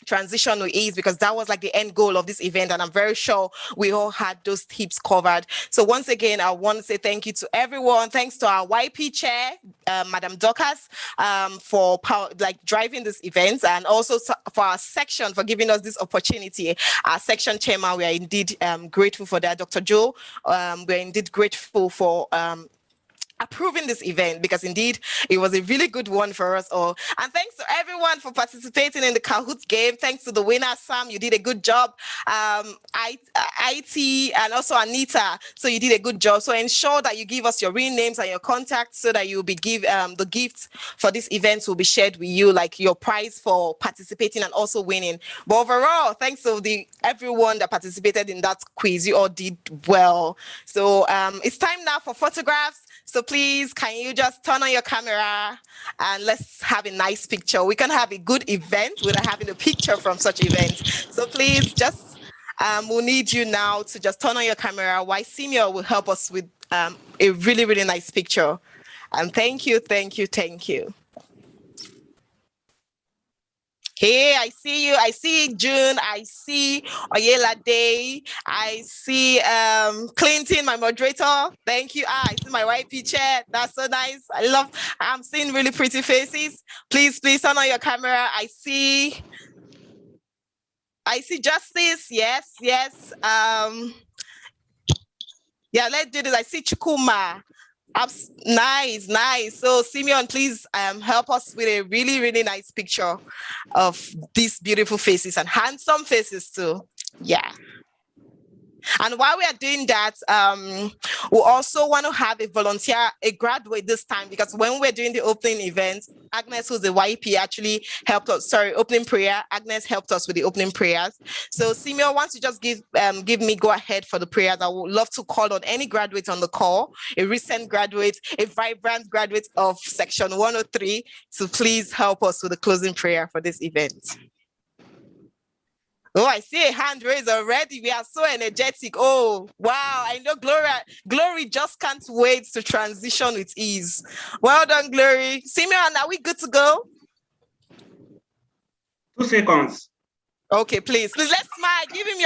transition with ease, because that was like the end goal of this event, and I'm very sure we all had those tips covered. So once again, I want to say thank you to everyone. Thanks to our YP chair, Madam Dorcas, for driving this event, and also for our section for giving us this opportunity. Our section chairman, we are indeed grateful for that. Dr. Joe, we are indeed grateful for approving this event, because indeed it was a really good one for us all. And thanks to everyone for participating in the Kahoot game. Thanks to the winner, Sam, you did a good job. IT and also Anita, so you did a good job. So ensure that you give us your real names and your contacts so that you'll be the gifts for this event will be shared with you, like your prize for participating and also winning. But overall, thanks to everyone that participated in that quiz, you all did well. So it's time now for photographs. So please, can you just turn on your camera and let's have a nice picture. We can have a good event without having a picture from such events. So please, just we'll need you now to just turn on your camera while Senior will help us with a really, really nice picture. And thank you, thank you, thank you. Hey, I see you. I see June. I see Oyela Day. I see Clinton, my moderator. Thank you. I see my YP chair. That's so nice. I'm seeing really pretty faces. Please turn on your camera. I see Justice. Yes. Yeah, let's do this. I see Chukuma. Nice. So Simeon, please help us with a really, really nice picture of these beautiful faces and handsome faces too. Yeah. And while we are doing that, we also want to have a graduate this time, because when we're doing the opening event, Agnes, who's the YP, actually helped us. Opening prayer. Agnes helped us with the opening prayers. So Simeon, once you just give me go ahead for the prayers, I would love to call on any graduate on the call, a recent graduate, a vibrant graduate of section 103, to please help us with the closing prayer for this event. Oh, I see a hand raised already. We are so energetic. Oh, wow. I know Glory just can't wait to transition with ease. Well done, Glory. Simeon, are we good to go? 2 seconds. Okay, please let's smile. Give him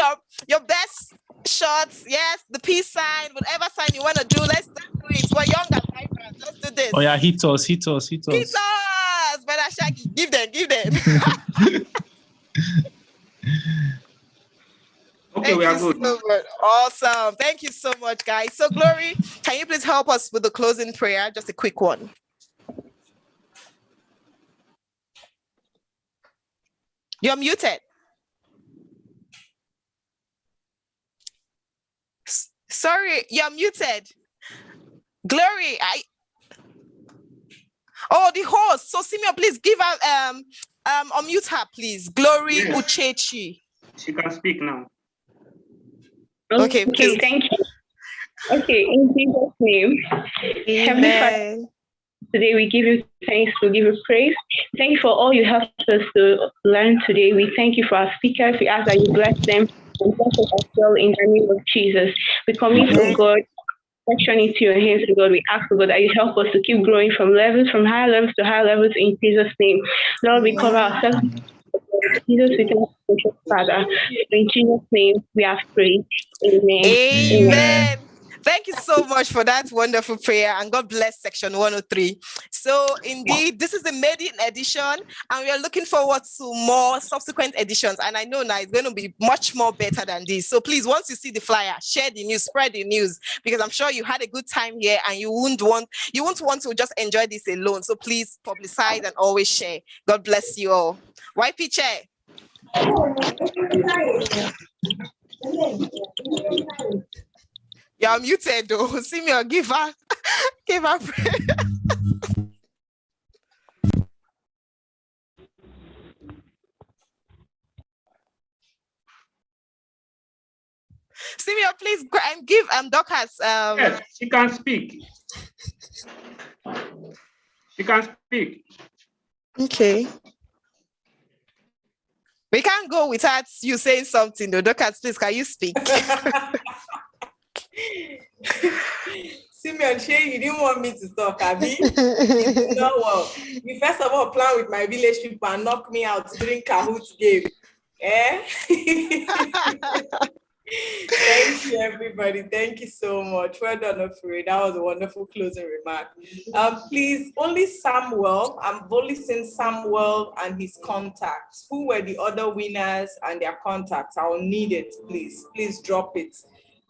your best shots. Yes, the peace sign, whatever sign you want to do. Let's do it. We're young and vibrant. Let's do this. Oh yeah, hit us. Hit us, Brother Shaggy. Give them. Okay, we are good. So much. Awesome. Thank you so much, guys. So Glory, can you please help us with the closing prayer? Just a quick one. You're muted. Sorry, you're muted. Glory, the host. So Simeon, please give her unmute her, please. Glory Uchechi. She can speak now. Okay, please. Thank you. Okay, in Jesus' name. Amen. today. We give you thanks, we give you praise. Thank you for all you helped us to learn today. We thank you for our speakers. We ask that you bless them and bless us as well in the name of Jesus. We commit, oh God, section into your hands, oh God. We ask, oh God, that you help us to keep growing from higher levels to higher levels in Jesus' name. Lord, we cover ourselves. Jesus, we thank you, Father. In Jesus' name, we have prayed. Amen. Amen. Thank you so much for that wonderful prayer, and God bless section 103. So indeed, this is the maiden edition, and we are looking forward to more subsequent editions. And I know now it's going to be much more better than this. So please, once you see the flyer, share the news, spread the news, because I'm sure you had a good time here, and you won't want to just enjoy this alone. So please publicize and always share. God bless you all. YP Chair. You're muted though. See me or give her prayer. Simeon, please go and give Dorcas. Yes, she can speak. She can speak. Okay. We can't go without you saying something though. Dorcas, please, can you speak? Simeon, Shay, you didn't want me to talk, Abby. You know what? You first of all plan with my village people and knock me out during Kahoot's game. Eh? Thank you, everybody. Thank you so much. Well done, Ofuri. That was a wonderful closing remark. Please, only Samuel. I've only seen Samuel and his contacts. Who were the other winners and their contacts? I will need it, please. Please drop it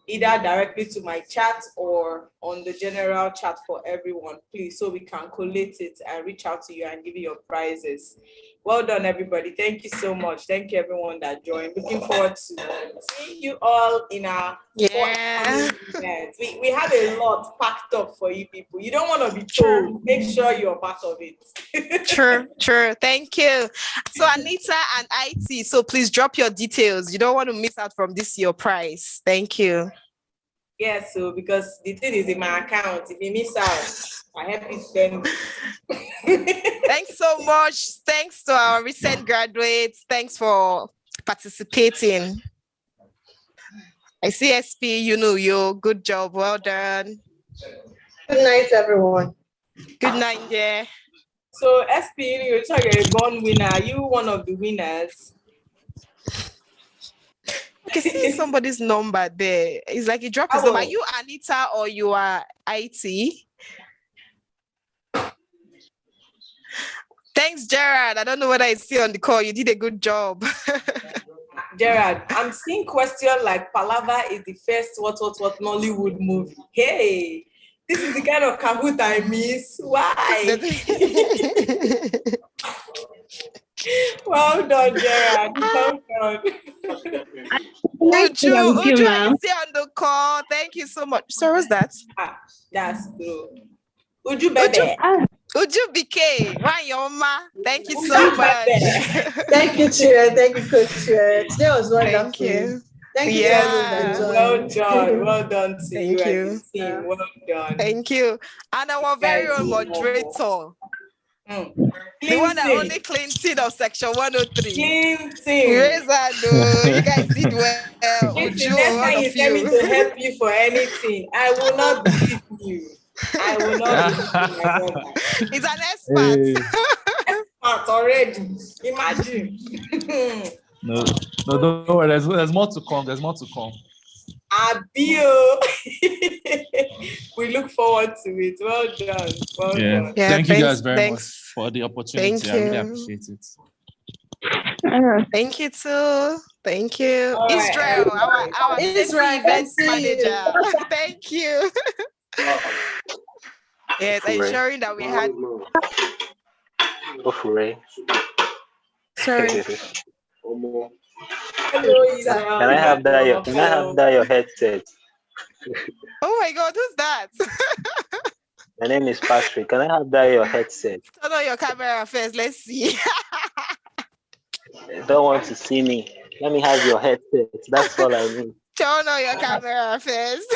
either directly to my chat or on the general chat for everyone, please, so we can collate it and reach out to you and give you your prizes. Well done, everybody. Thank you so much. Thank you, everyone that joined. Looking forward to seeing you all in our forthcoming events. We have a lot packed up for you people. You don't want to be told. Make sure you're part of it. True. Thank you. So Anita and IT, so please drop your details. You don't want to miss out from this your prize. Thank you. Yes, so because the thing is in my account. If you miss out, I help you spend. Thanks so much. Thanks to our recent graduates. Thanks for participating. I see SP, you. Good job. Well done. Good night, everyone. Good night, yeah. So SP, you're a born winner. Are you one of the winners? I can see somebody's number there. It's like he dropped his number. Are you Anita or you are IT? Thanks, Gerard. I don't know whether it's still on the call. You did a good job. Gerard, I'm seeing question like Palava is the first what Nollywood movie. Hey, this is the kind of Kahoot I miss. Why? Well done, Gerard. Well done. Uju is still on the call. Thank you so much. So what's that? That's true. Uju Bebe. Uju BK. Wanyoma. Thank you so much. Thank you, Chair. Thank you, Coach Chair. Today was wonderful. Thank you. Thank you to everyone that joined. Well done. Well done to Thank you you. and the team. Well done. Thank you. And our very own moderator. The one that only Clinton of section 103. Clinton. You guys did well. Clinton, next time you tell me to help you for anything, I will not believe you. I will not believe you, my brother. He's an expert. Expert already. Imagine. No, don't worry. There's more to come. There's more to come. Abio. We look forward to it. Well done. Well done. Yeah, thank you guys very much for the opportunity. Thank you. I really appreciate it. Thank you too. Thank you. All right, Israel, our Israel, events manager. Thank you. Yes, ensuring that we had. Sorry. Hello, Israel. Can I have that your headset? Oh my God, who's that? My name is Patrick. Can I have that your headset? Turn on your camera first. Let's see. I don't want to see me. Let me have your headset. That's all I need. Turn on your camera first.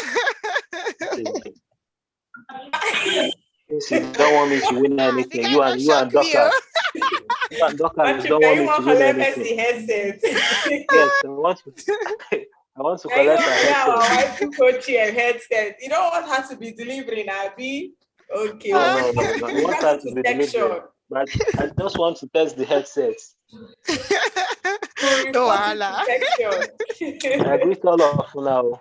You don't want me to win anything. You and Dorcas. You and Dorcas don't want me to win anything. Headset. Yes, I want to. I want to collect her headset. Our wife to coach a headset. You don't want her to be delivering, Abby. Okay. No. I want her to be delivering. But I just want to test the headset. No, I greet all of you now.